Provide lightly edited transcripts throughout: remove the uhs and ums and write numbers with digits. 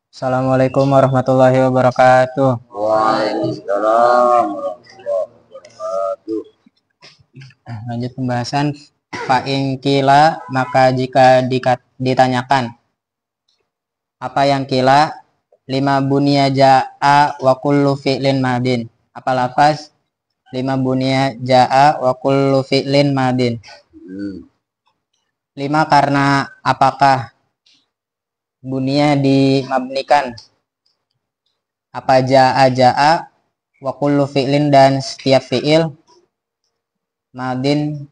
Assalamualaikum warahmatullahi wabarakatuh. Waalaikumsalam warahmatullahi wabarakatuh. Lanjut pembahasan fa'in kila, maka jika ditanyakan apa yang kila, lima bunia ja'a wa kullu fi'lin madin. Apa lafaz lima bunia ja'a wa kullu fi'lin madin? Lima karena apakah bunia dimabnikan? Apa ja'a wa kullu fi'lin dan setiap fi'il madin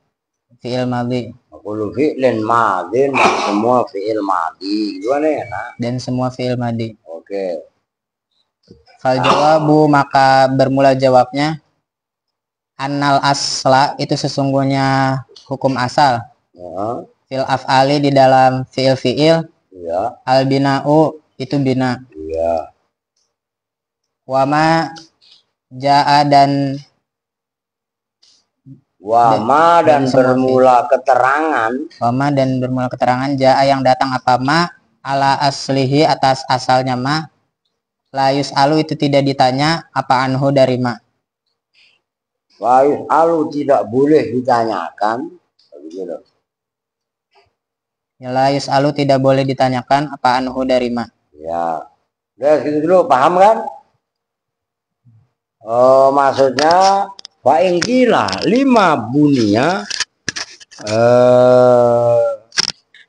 fi'il madhi. Kullu fi'lin madin dan semua fi'il madhi. Gimana ya, nak? Dan semua fi'il madhi. Oke. Fal jawabu, maka bermula jawabnya annal asla, itu sesungguhnya hukum asal. Ya. Fil af'ali, di dalam fi'il-fi'il. Ya. Al bina'u, itu bina. Ya. Wama ja'a dan Wama dan bermula keterangan. Wama dan bermula keterangan ja'a yang datang apa ma ala aslihi, atas asalnya ma. La yus'alu, itu tidak ditanya apa anhu dari ma. La yus'alu, tidak boleh ditanyakan. Begitu. Ya, la yus'alu, tidak boleh ditanyakan apa anhu dari ma. Ya. Udah gitu dulu, paham kan? Oh, maksudnya fa'in kila lima bunia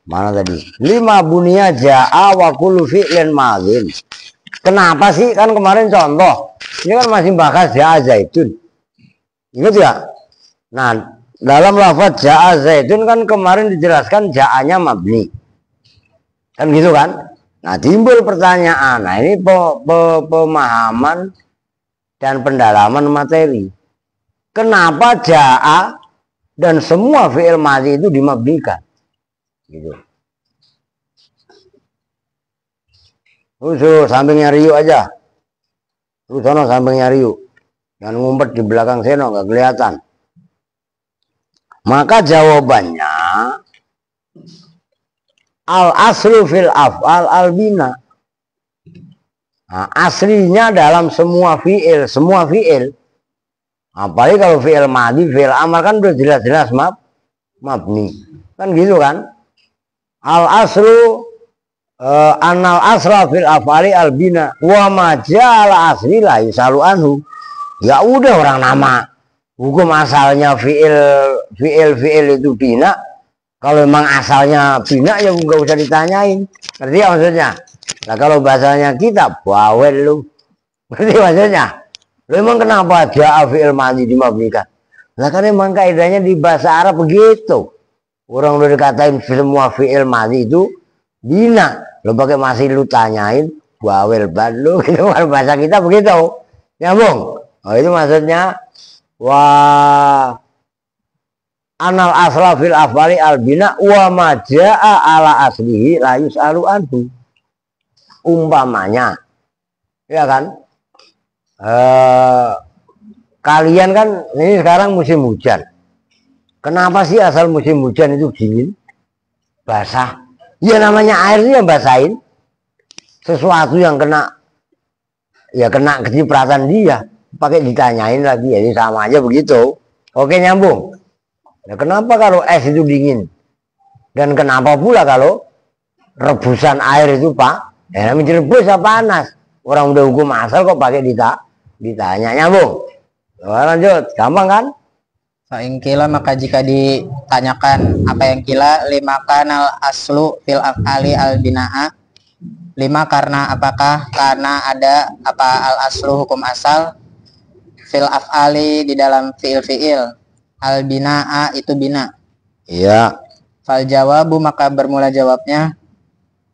mana tadi? Lima bunia ja'a wa kullu fi'lin madhin. Kenapa sih? Kan kemarin contoh. Ini kan masih bahas ja'a zaitun. Ingat ya? Nah, dalam lafaz ja'a zaitun kan kemarin dijelaskan ja'anya mabni. Kan gitu kan? Nah, timbul pertanyaan. Nah, ini pemahaman dan pendalaman materi. Kenapa ja'a dan semua fi'il madhi itu dimabnikan? Gitu. Lu sampingnya Rio aja. Lu sono sampingnya Rio. Dan ngumpet di belakang Seno, nggak kelihatan. Maka jawabannya al aslu fil af'al al bina. Nah, aslinya dalam semua fi'il, apalagi kalau fi'il madhi, fi'il amal kan udah jelas-jelas mabni. Kan gitu kan? Al aslu anal asra fil af'ali al bina wa ma ja'ala asli la yusalu anhu. Ya udah, orang nama hukum asalnya fi'il itu bina. Kalau memang asalnya bina ya nggak usah ditanyain. Ngerti ya maksudnya? Nah, kalau bahasanya kita bawel lu. Ngerti maksudnya? Lu emang kenapa ja'a fi'il madhi dimabnikan? Nah, kan emang kaidahnya di bahasa Arab begitu. Orang udah dikatain semua fi'il madhi itu bina. Lu pakai masih lu tanyain bawel banget lu. Gitu kan bahasa kita begitu. Nyambung. Oh, itu maksudnya wah anal asla fil afali al bina wa ma ja'a ala aslihi la yus'alu anhu. Umpamanya, ya kan, kalian kan ini sekarang musim hujan. Kenapa sih asal musim hujan itu dingin, basah? Ya namanya air itu yang basahin. Sesuatu yang kena, ya kena kecipratan dia, pakai ditanyain lagi, jadi sama aja begitu. Oke, nyambung. Nah, kenapa kalau es itu dingin? Dan kenapa pula kalau rebusan air itu pak? Ya namanya rebus apa panas? Orang udah hukum asal kok pakai ditanya, nyambung. Lanjut, gampang kan? Fa'in kila, maka jika ditanyakan apa yang kila, lima kanal aslu fil af'ali al bina'a. Lima karena apakah, karena ada apa al aslu hukum asal fil af'ali di dalam fi'il al bina'a, itu bina. Iya. Fal jawabu, maka bermula jawabnya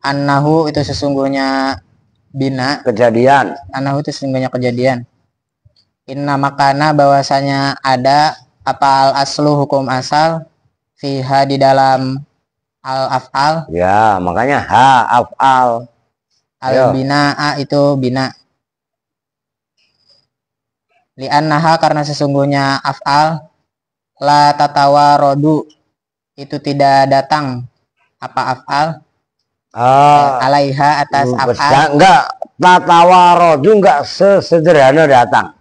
annahu, itu sesungguhnya bina. Kejadian. Annahu, itu sesungguhnya kejadian. Inna makana, bahwasanya ada apa al aslu hukum asal fiha di dalam al af'al. Ya, makanya ha af'al. Al bina'a, itu bina. Li'annaha, karena sesungguhnya af'al la tatawarodu, itu tidak datang apa af'al alaiha atas af'al. Enggak, tatawarodu enggak sesederhana datang.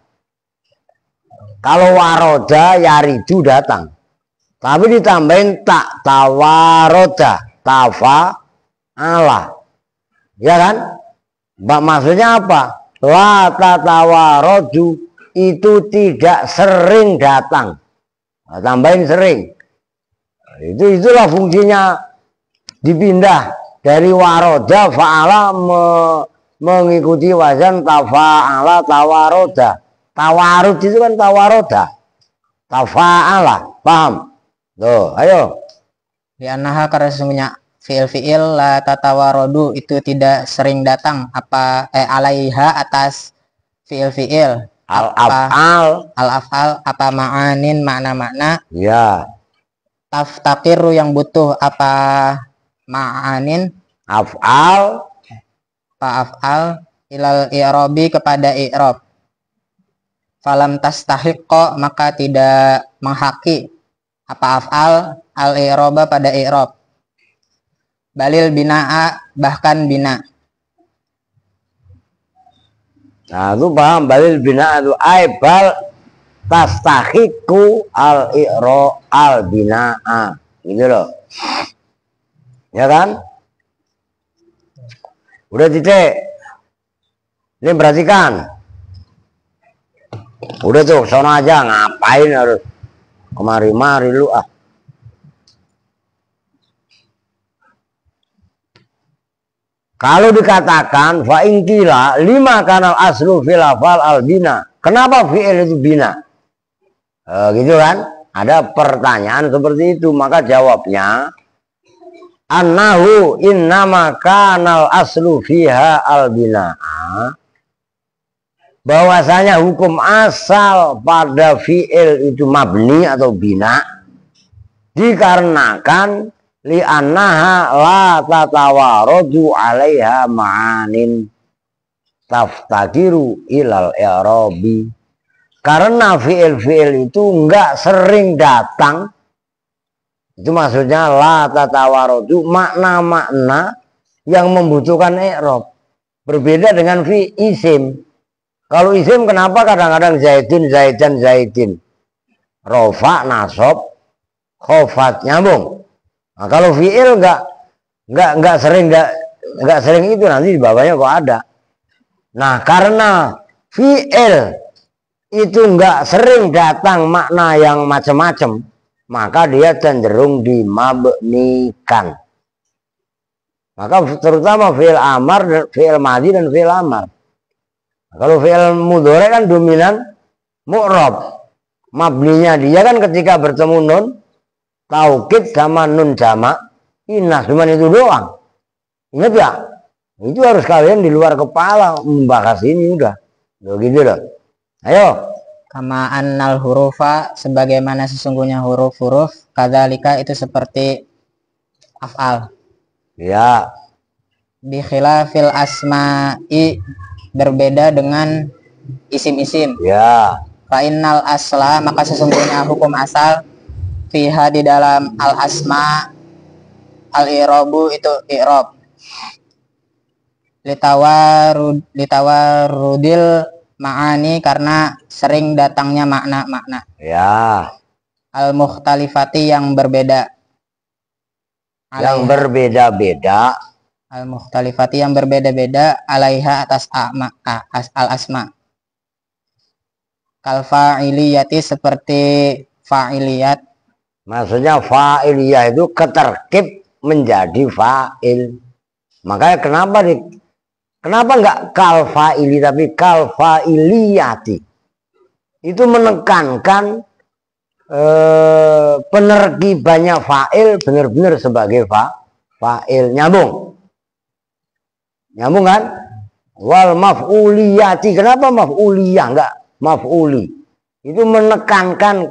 Kalau waroda yaridu datang, tapi ditambahin tak tawaroda tafa ala, ya kan? Maksudnya apa? La tatawarodu itu tidak sering datang. Nah, tambahin sering. Itulah fungsinya dipindah dari waroda fa'ala mengikuti wazan tafa'ala tawaroda. Tawarud itu kan tawaroda. Tafa'ala, paham? Tuh, ayo. Li'annaha karena sesungguhnya fi'il la tatawarodu itu tidak sering datang alaiha atas fi'il al-af'al apa ma'anin makna-makna ya taftakiru yang butuh apa ma'anin af'al ilal i'robi kepada i'rob. Falam tastahiqqa maka tidak menghaki apa af'al al-i'roba pada i'rob. Balil bina'a bahkan bina. Nah itu paham, balil bina'a itu aibal tastahiqu al-i'ro al-bina'a, gitu loh, ya kan? Udah titik. Ini perhatikan. Udah tuh, sono aja, ngapain harus kemari-mari lu ah. Kalau dikatakan fa ingkila lima kanal aslu fil afal al bina. Kenapa fi'il itu bina? Gitu kan? Ada pertanyaan seperti itu, maka jawabnya annahu innama kanal aslu fiha al bina. Bahwasanya hukum asal pada fi'il itu mabni atau bina dikarenakan li'annaha la tatawarodu alaiha ma'anin taftakiru ilal i'robi. Karena fi'il itu enggak sering datang. Itu maksudnya la tatawarodu makna-makna yang membutuhkan i'rob. Berbeda dengan isim. Kalau isim kenapa kadang-kadang zaidun, zaidan, zaidin, rofa, nasob, khofat, nyambung. Nah, kalau fi'il enggak sering itu, nanti di bawahnya kok ada. Nah, karena fi'il itu enggak sering datang makna yang macam-macam, maka dia cenderung dimabnikan. Maka terutama fi'il amar, fi'il madhi dan fi'il amar. Kalau fi'il mudhari kan dominan mu'rab. Mabninya dia kan ketika bertemu nun taukid sama nun jamak inas, cuman itu doang. Ingat ya? Itu harus kalian di luar kepala membahas ini udah. Begitu loh. Ayo. Kama annal hurufa sebagaimana sesungguhnya huruf-huruf kadzalika itu seperti af'al. Ya. Bi khilafil asma'i berbeda dengan isim-isim. Ya. Fa innal asla maka sesungguhnya hukum asal fiha di dalam al asma al i'robu itu i'rob. Litawarudil ma'ani karena sering datangnya makna-makna. Ya. Al mukhtalifati yang berbeda. Yang berbeda-beda. Al mukhtalifati yang berbeda-beda alaiha atas al asma. Kal fa'iliyati seperti fa'iliyat. Maksudnya fa'iliyah itu keterkib menjadi fa'il. Makanya kenapa enggak kal fa'ili tapi kal fa'iliyati? Itu menekankan penerkibannya fa'il benar-benar sebagai fa'il. Nyambung kan? Wal maf'uliyati. Kenapa maf'uliyah enggak maf'uli? Itu menekankan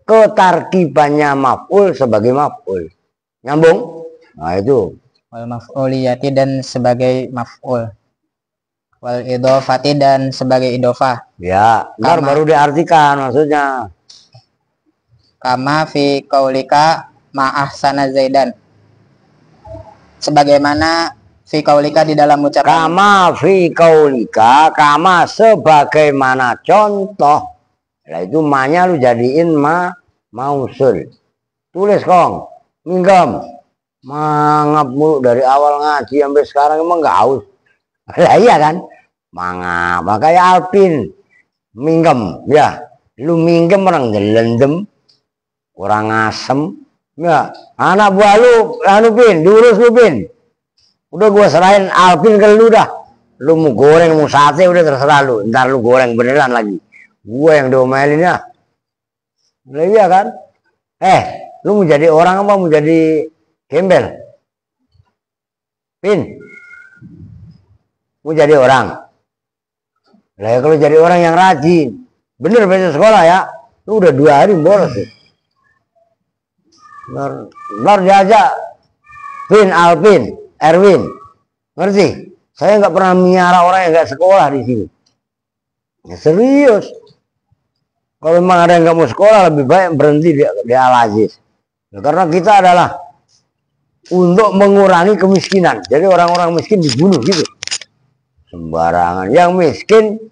ketarkibannya maf'ul sebagai maf'ul. Nyambung? Nah itu. Wal maf'uliyati dan sebagai maf'ul. Wal idhofati dan sebagai idhofah. Ya, baru diartikan maksudnya. Kama fi qaulika ma ahsana zaidan. Sebagaimana fi qaulika di dalam ucapan. Kama fi qaulika, kama sebagaimana contoh. Nah itu ma-nya lu jadiin mausul. Tulis kong, minggam. Mangap mulu dari awal ngaji sampai sekarang emang nggak haus. Lah iya kan? Mangap, makanya Alpin minggam ya. Lu minggam orang gelendem, kurang asem. Ya, anak buah lu, anu Pin, diurus lu Pin. Udah gua serahin Alvin ke lu dah. Lu mau goreng, mau sate udah terserah lu. Ntar lu goreng beneran lagi. Gua yang diomelin ya. Nah, iya kan? Lu mau jadi orang apa mau jadi gembel? Pin. Mau jadi orang. Lah ya kalau jadi orang yang rajin. Bener besok sekolah ya. Lu udah 2 hari bolos ya. Ntar diajak Pin, Alvin, Erwin, ngerti? Saya nggak pernah miara orang yang nggak sekolah di sini. Ya, serius. Kalau memang ada yang nggak mau sekolah, lebih baik berhenti di Al-Aziz. Ya, karena kita adalah untuk mengurangi kemiskinan. Jadi orang-orang miskin dibunuh gitu. Sembarangan. Yang miskin,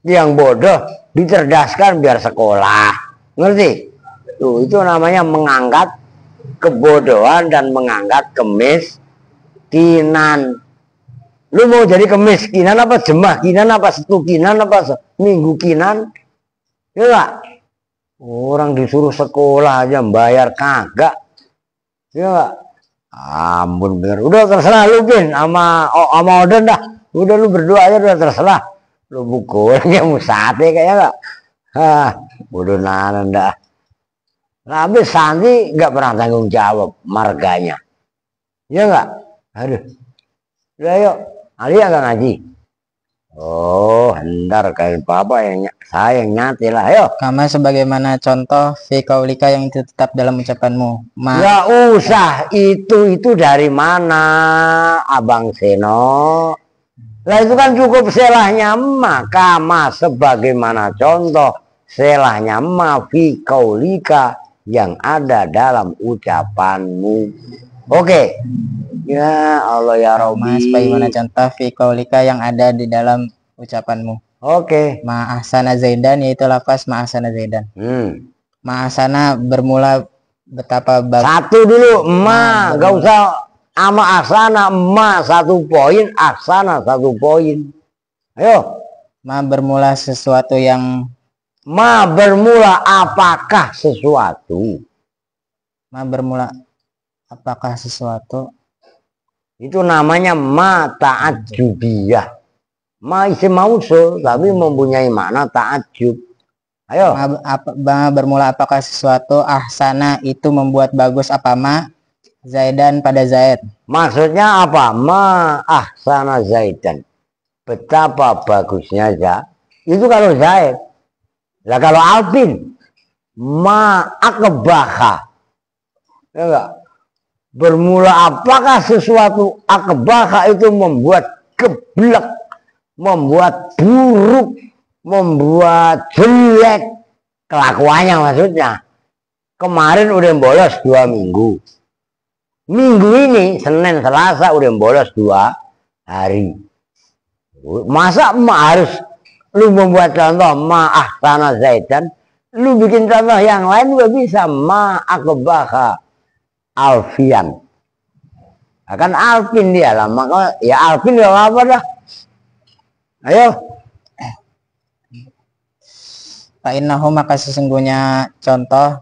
yang bodoh dicerdaskan biar sekolah. Ngerti? Tuh, itu namanya mengangkat kebodohan dan mengangkat kemiskinan. Lu mau jadi kemiskinan apa jemah kinan apa setukinan apa minggu kinan? Ya gak? Orang disuruh sekolah aja bayar kagak. Ya gak? Ampun bener. Udah terserah lu Pin sama Oden dah. Udah lu berdua aja udah terserah. Lu bukulnya mau sate kayaknya gak? Bodoh nanan dah. Nah, habis Santi nggak pernah tanggung jawab marganya. Ya nggak? Aduh. Udah yuk. Alia nggak ngaji? Oh, hentar kayak papa yang saya yang nyati lah. Ayo. Kama sebagaimana contoh fi qaulika yang itu tetap dalam ucapanmu. Ya usah. Itu dari mana, Abang Seno? Lah itu kan cukup selahnya ma. Kama sebagaimana contoh selahnya ma fi qaulika yang ada dalam ucapanmu. Oke. Ya Allah ya Rabbi. Sebagaimana contoh fi qaulika yang ada di dalam ucapanmu. Oke. Ma'ahsana Zaidan yaitu lafaz ma'ahsana Zaidan. Ma'ahsana bermula betapa bagus. Satu dulu ma, gak usah ama ahsana, ma 1 poin, ahsana 1 poin. Ayo. Ma bermula sesuatu yang Ma bermula apakah sesuatu? Ma bermula apakah sesuatu? Itu namanya ma ta'ajjubiyah. Ma isim mausul tapi mempunyai makna ta'ajjub. Ayo. Ma bermula apakah sesuatu? Ahsana itu membuat bagus apa ma? Zaidan pada Zaid. Maksudnya apa? Ma ahsana Zaidan. Betapa bagusnya Zaid. Itu kalau Zaid. Lah kalau Alvin ma akbaha. Ya enggak? Bermula apakah sesuatu akbaha itu membuat geblek, membuat buruk, membuat jelek kelakuannya maksudnya. Kemarin udah bolos 2 minggu. Minggu ini Senin Selasa udah bolos 2 hari. Masa harus lu membuat contoh ma ahsana Zaidan, lu bikin contoh yang lain juga bisa ma akbaha Alfian. Akan Alvin dia lah, maka ya Alvin gak apa dah. Ayo. Fa innahu maka sesungguhnya contoh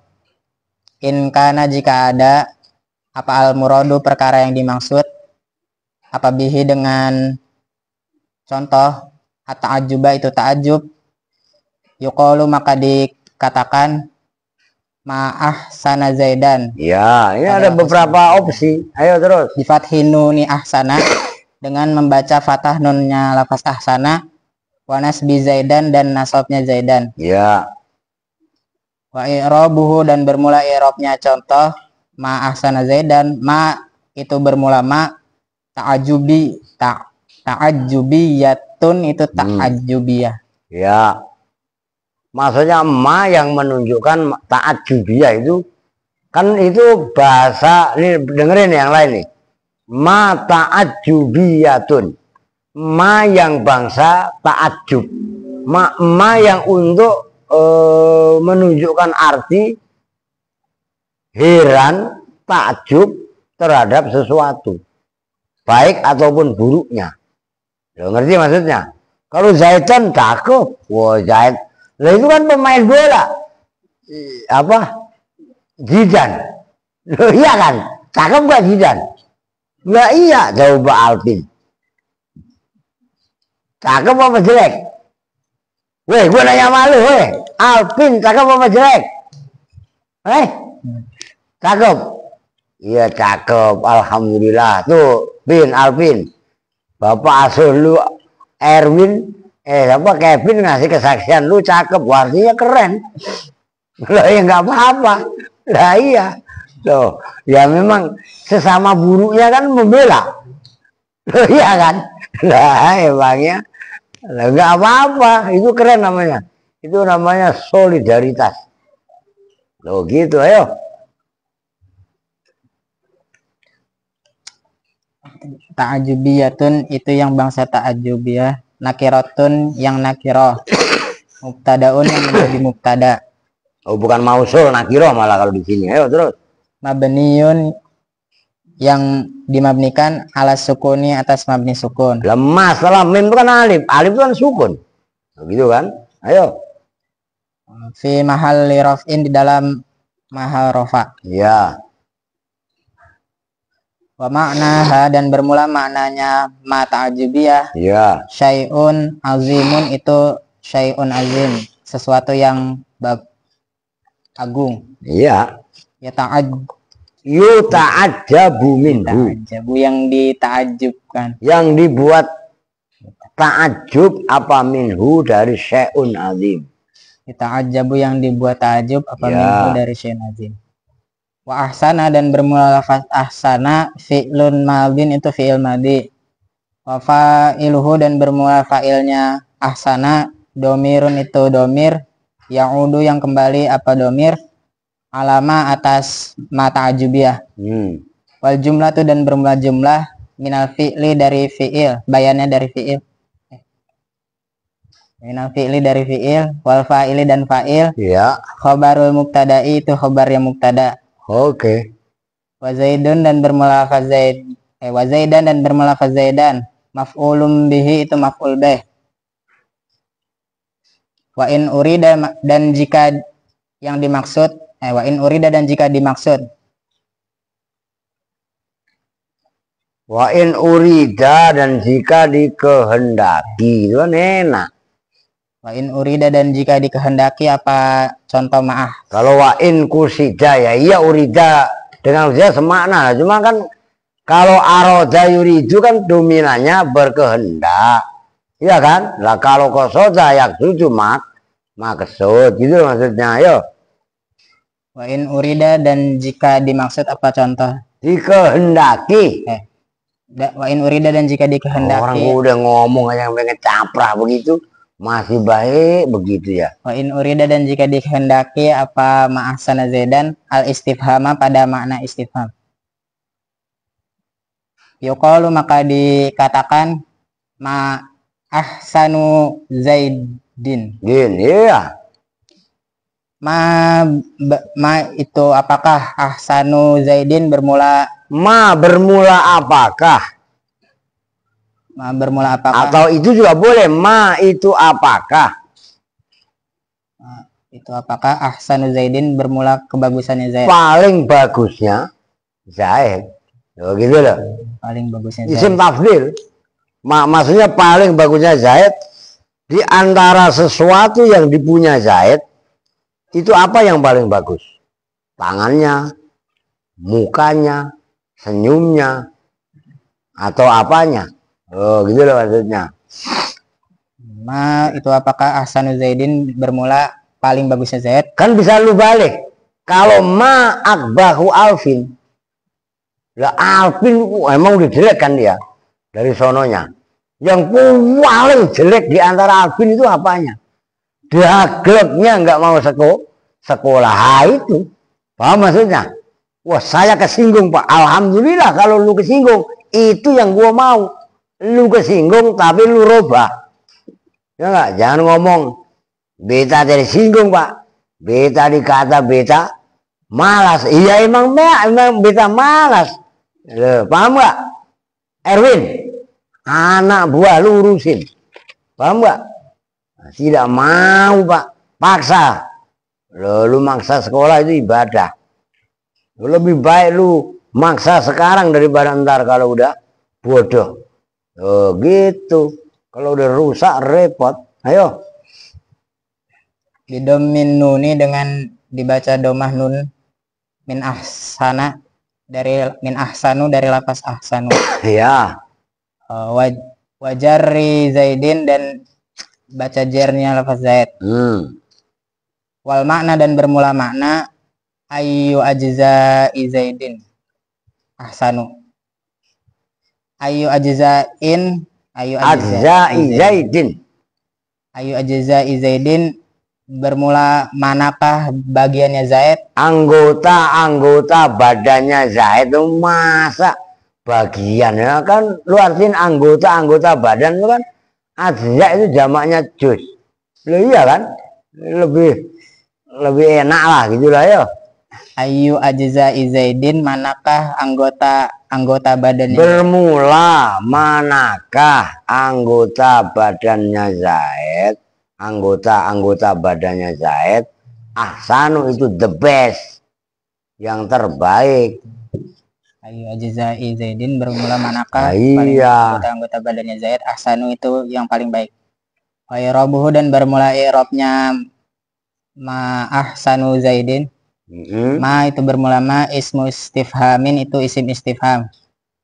in kana jika ada apa al muradu perkara yang dimaksud apa bihi dengan contoh ta'ajjuba itu ta'ajjub yuqalu maka dikatakan ma'ahsana Zaidan. Ya, ini ada beberapa opsi. Ayo terus. Di fathhin nuni ahsana dengan membaca fathah nunnya lafaz ahsana wa nasbi Zaidan dan nasabnya Zaidan. Ya. Wa i'rabuhu dan bermula i'rabnya contoh ma'ahsana Zaidan, ma itu bermula ma ta'ajjubi ta'ajjubiyatun itu ta'ajjubiyah. Ya. Maksudnya ma yang menunjukkan ta'ajjubiyah itu kan itu bahasa, ini dengerin yang lain nih. ma ta'ajjubiyatun, ma yang bangsa ta'ajjub, ma yang untuk menunjukkan arti heran, takjub terhadap sesuatu, baik ataupun buruknya. Lo ngerti maksudnya? Kalau Zaidan cakep, wah Zaid, lah itu kan pemain bola, apa? Zidane. Loh iya kan? Cakep gak Zidane? Enggak iya, coba Alvin. Cakep apa jelek? Weh, gue nanya malu, weh. Alvin, cakep apa jelek? Cakep? Iya cakep, alhamdulillah. Tuh, Alvin. Bapak asuh lu Erwin, apa Kevin ngasih kesaksian lu cakep, artinya keren. Loh ya nggak apa-apa. Lah iya. Loh, ya memang sesama buruknya kan membela. Loh iya kan? Lah emangnya nggak apa-apa, itu keren namanya. Itu namanya solidaritas. Loh gitu, ayo. Ta'ajubiyatun itu yang bangsa ta'ajubiyah, nakirotun yang nakiroh, mubtadaun yang menjadi mubtada. Oh bukan mausul, nakiroh malah kalau di sini. Ayo terus. Mabniun yang dimabnikan ala sukuni atas mabni sukun. Lemah setelah mim itu kan alif, alif itu kan sukun, begitu kan? Ayo. Fi mahal raf'in di dalam mahal rofa. Ya. Wa maknaha dan bermula maknanya ma ta'ajubiyah. Ya. Syai'un azimun itu syai'un azim, sesuatu yang agung. Iya. Ya Yuta'ajjabu minhu, yang dita'ajubkan, yang dibuat ta'ajub apa minhu dari syai'un azim. Ta'ajjabu yang dibuat ta'ajub apa minhu dari syai'un azim. Wa ahsana dan bermula lafaz ahsana fi'lun madin itu fi'il madi. Wa fa'iluhu dan bermula fa'ilnya ahsana domirun itu domir, ya'udu yang kembali apa domir, alama atas mata ajubiyah. Wal jumlah itu dan bermula jumlah minal fi'li dari fi'il, bayannya dari fi'il. Minal fi'li dari fi'il, wal fa'ili dan fa'il. Ya. Khobarul mubtada'i itu khobar yang mubtada. Oke. Wa zaidun dan bermula lafaz zaid. Wa zaidan dan bermula lafaz zaidan. Maf'ulun bihi itu maf'ul bih. Wa in urida dan jika yang dimaksud wa in urida dan jika dimaksud. Wa in urida dan jika dikehendaki, itu kan enak. Wa in urida dan jika dikehendaki apa contoh maaf? Kalau wa in kusida ya iya urida dengan dia semakna, cuma kan kalau aroda yuridu kan dominannya berkehendak. Iya kan? Lah kalau kosoda yaksudu maksud gitu maksudnya. Ayo. Wa in urida dan jika dimaksud apa contoh? Dikehendaki. Wa in urida dan jika dikehendaki. Orang udah ngomong aja pengen caprah begitu. Masih baik begitu ya. Wa in urida dan jika dikehendaki apa ma'ahsana zaidan al istifhama pada makna istifham. Yuqalu maka dikatakan ma ahsanu zaidin. Iya. Ma itu apakah ahsanu zaidin bermula bermula apakah? Ma bermula apakah? Atau itu juga boleh ma itu apakah? Itu apakah ahsanu zaidin bermula kebagusannya Zaid? Paling bagusnya Zaid. Loh gitu loh. Paling bagusnya Zaid. Isim tafdil. Maksudnya paling bagusnya Zaid di antara sesuatu yang dipunya Zaid. Itu apa yang paling bagus? Tangannya, mukanya, senyumnya, atau apanya? Oh gitu loh maksudnya. Ma itu apakah ahsanu zaidin bermula paling bagusnya Zaid? Kan bisa lu balik. Kalau ma akbahu Alvin. Lah Alvin emang udah jelek kan dia dari sononya. Yang paling jelek di antara Alvin itu apanya? Dagleknya nggak mau sekolah. Itu paham maksudnya? Wah saya kesinggung Pak. Alhamdulillah kalau lu kesinggung itu yang gua mau. Lu kesinggung tapi lu robah. Ya enggak? Jangan ngomong beta tersinggung, Pak. Beta dikata beta malas. Iya emang beta malas. Loh, paham nggak? Erwin, anak buah lu urusin. Paham nggak? Tidak mau, Pak. Paksa. Loh, lu maksa sekolah itu ibadah. Lebih baik lu maksa sekarang daripada ntar kalau udah bodoh. Oh gitu. Kalau udah rusak repot. Ayo. Bidomin nuni dengan dibaca domah nun min ahsana dari min ahsanu dari lafaz ahsanu. Ya. Wajari zaidin dan baca jernya lafaz zaid. Wal makna dan bermula makna ayu ajza zaidin ahsanu. Ayu ajzain ayu ajza zaidin. Ayu ajza zaidin bermula manakah bagiannya Zaid? Anggota badannya Zaid itu masa bagiannya kan lu artiin anggota badan itu kan ajza itu jamaknya juz. Loh iya kan? Lebih enak lah gitu lah ya. Ayu ajza Zaidin manakah anggota badannya? Bermula manakah anggota badannya Zaid? Anggota badannya Zaid. Ahsanu itu the best, yang terbaik. Ayu ajza Zaidin bermula manakah anggota badannya Zaid? Ahsanu itu yang paling baik. Wa i'rabuhu dan bermula i'rabnya ma ahsanu Zaidin. Ma itu bermula ma, ismu istifhamin itu isim istifham.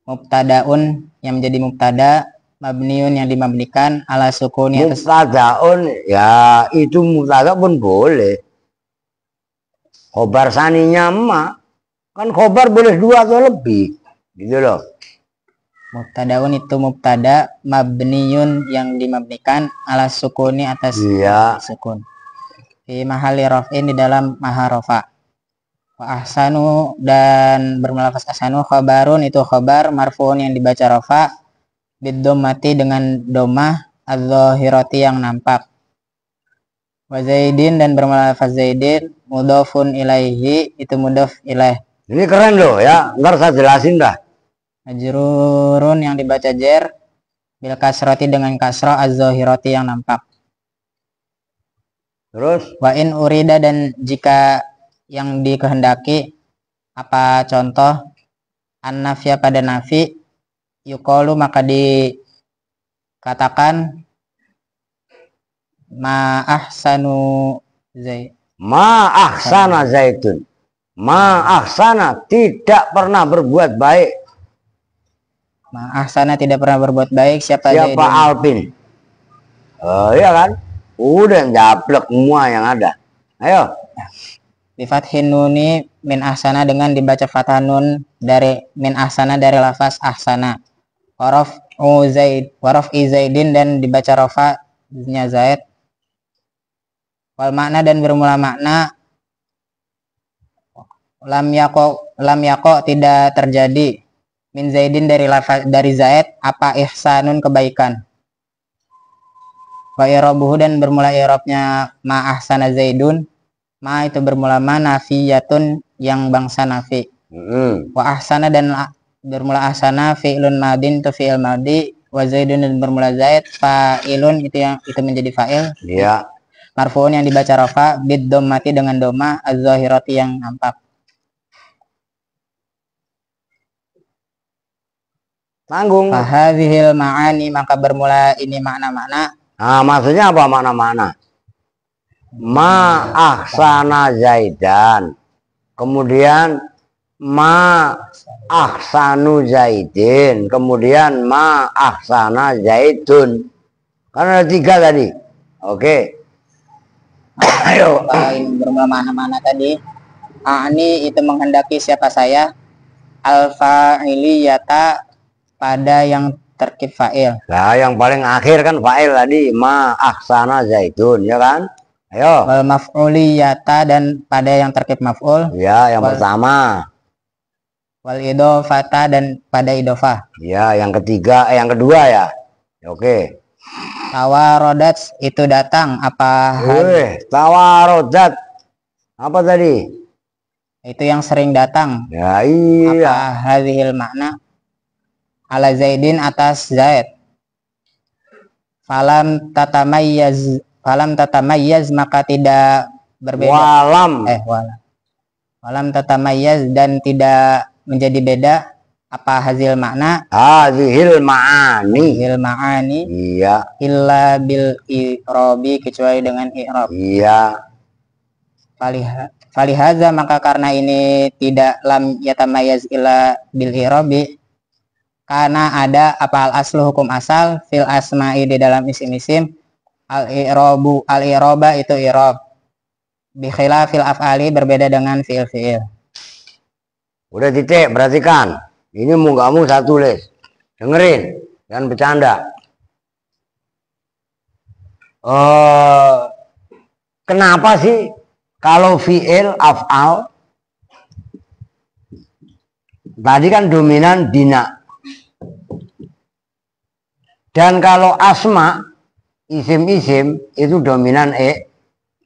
Mubtadaun yang menjadi mubtada, mabniun yang dimabnikan, ala sukuni atas mubtadaun ya itu mubtada pun boleh. Khobar saninya ma kan khobar boleh 2 atau lebih gitu loh. Mubtadaun itu mubtada, mabniun yang dimabnikan, ala sukuni atas sukun. Fi mahali raf'in di dalam maharofa. Wa ahsanu dan bermula lafaz ahsanu khabarun itu khabar marfuun yang dibaca rafa bidomati dengan domah az-zahirati yang nampak. Wa zaidin dan bermula lafaz zaidin mudhofun ilaihi itu mudhof ilaih. Ini keren loh ya, ntar saya jelasin dah. Majrurun yang dibaca jer bil kasrati dengan kasrah az-zahirati yang nampak. Terus Wa in urida dan jika yang dikehendaki apa contoh an-nafya pada nafi yuqalu maka dikatakan ma ahsanu zaid. Ma ahsana zaitun. Ma ahsana tidak pernah berbuat baik. Ma ahsana tidak pernah berbuat baik siapa Zaidun? Alpin. Oh iya kan? Udah jablek semua yang ada. Ayo. Bi fathin nuni min ahsana dengan dibaca fathah nun dari min ahsana dari lafaz ahsana. Waraf zaidin dan dibaca rafa'nya zaid. Wal makna dan bermula makna lam yako tidak terjadi min zaidin dari lafaz dari zaid apa ihsanun kebaikan. Wa i'rabuhu dan bermula i'rabnya ma ahsana zaidun. Ma itu bermula ma nafiyatun yang bangsa nafi. Wa ahsana dan bermula ahsana fi'lun madin itu fi'il madi. Wa zaidun dan bermula zaid fa'ilun itu menjadi fa'il. Iya. Marfuun yang dibaca rafa bid dhammati dengan dhamma az-zahirati yang nampak. Tanggung. Fahadhil ma'ani maka bermula ini makna-makna. Nah, maksudnya apa makna-makna? Ma ahsana zaidan. Kemudian ma ahsanu zaidin. Kemudian ma ahsana zaidun. Kan ada 3 tadi. Oke. Ayo. Bermula mana-mana tadi. Ani itu menghendaki siapa saya. Al-fa'iliyata pada yang terkib fa'il. Nah, yang paling akhir kan fa'il tadi. Ma ahsana zaidun, ya kan? Ayo. Wal maf'uliyata dan pada yang terkib maf'ul. Ya, yang pertama. wal idofata dan pada idofah. Ya, yang ketiga, yang kedua ya. Oke. Tawarodat itu datang apa? Tawarodat. Apa tadi? Itu yang sering datang. Ya iya. Apa hadhil makna? Ala Zaidin atas Zaid. Falam tatamayyaz maka tidak berbeda. Walam tatamayyaz dan tidak menjadi beda apa hazil makna? Hazil ma'ani. Iya. Illa bil i'robi kecuali dengan i'rob. Iya. Falihaza maka karena ini tidak lam yatamayyaz illa bil i'robi karena ada apa al aslu hukum asal fil asma'i di dalam isim-isim al i'roba itu i'rob bi khilafil af'ali berbeda dengan fi'il. Udah titik, perhatikan. Ini mau nggak mau satu les. Dengerin, jangan bercanda. Kenapa sih kalau fi'il af'al tadi kan dominan bina, dan kalau asma isim-isim itu dominan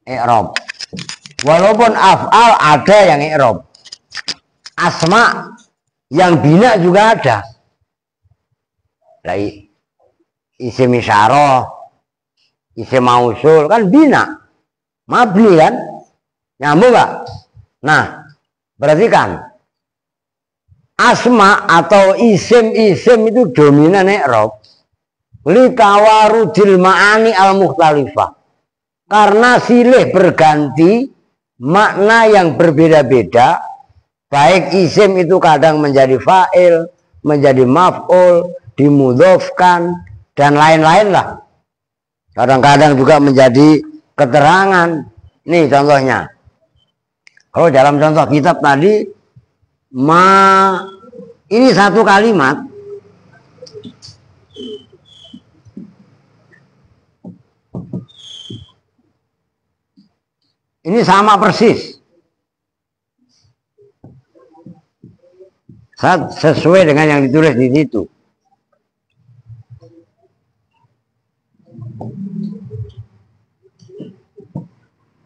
i'rob. Walaupun af'al ada yang i'rob, asma yang bina juga ada. Isim isyarah, isim mausul kan bina, mabni kan, nyambung nggak? Nah, perhatikan, asma atau isim-isim itu dominan i'rob litawarudil ma'ani al-mukhtalifah, karena silih berganti makna yang berbeda-beda. Baik isim itu kadang menjadi fa'il, menjadi maf'ul, dimudhofkan, dan lain-lain lah. Kadang-kadang juga menjadi keterangan. Nih contohnya. Kalau dalam contoh kitab tadi, ini satu kalimat. Ini sama persis. Sesuai dengan yang ditulis di situ.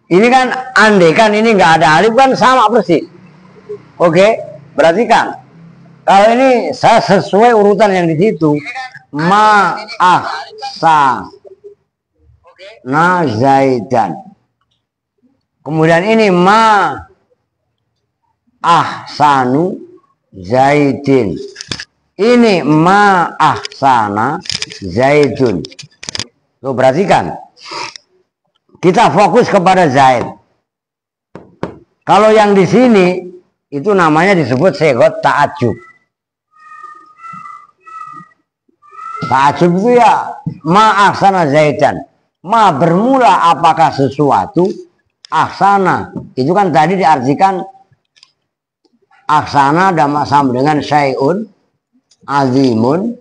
Ini kan andaikan ini nggak ada alif kan sama persis. Oke, perhatikan. Kalau ini saya sesuai urutan yang di situ. Na Zaidan. Kemudian ini ahsanu Zaidin. Ini ahsana Zaidun. Tuh perhatikan. Kita fokus kepada Zaid. Kalau yang di sini itu namanya disebut segot ta'ajub. Ta'ajub itu ya ahsana Zaidan. Bermula apakah sesuatu ahsana. Itu kan tadi diartikan ahsana sama dengan syai'un azimun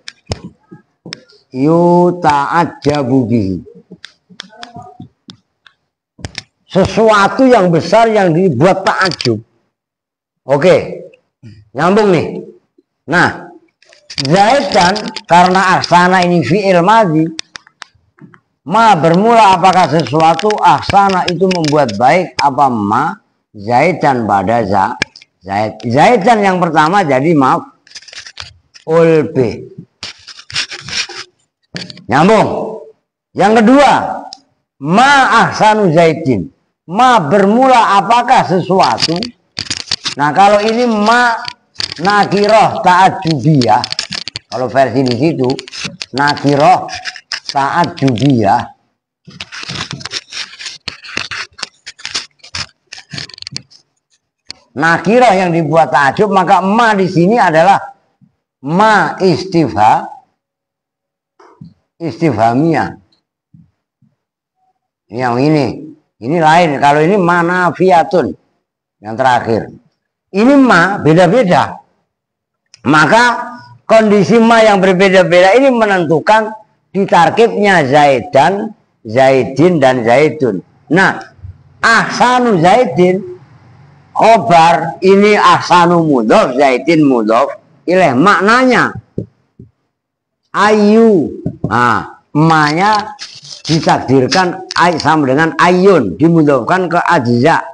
yuta'ajjabu bihi. Sesuatu yang besar yang dibuat ta'ajub. Oke, nyambung nih. Nah, Zaidan karena ahsana ini fi'il madhi, bermula apakah sesuatu ahsana itu membuat baik apa Zaidan pada Zaidan yang pertama jadi ulbi. Nyambung. Yang kedua, ahsanu Zaidin. Bermula apakah sesuatu. Nah, kalau ini nakiroh ta'ajubiyah. Kalau versi di situ nakiroh ta'ajubiyah. Nakirah yang dibuat ta'ajub, maka di sini adalah istifhamiyah. Yang ini lain. Kalau ini nafiyatun yang terakhir. Ini beda-beda. Maka kondisi yang berbeda-beda ini menentukan ditarkibnya Zaidan, Zaidin dan Zaidun. Nah, ahsanu Zaidin, khobar ini ahsanu mudhof, Zaidin mudhof ilaih, maknanya ayu. Nah, emaknya ditakdirkan sama dengan ayun, dimudhofkan ke ajza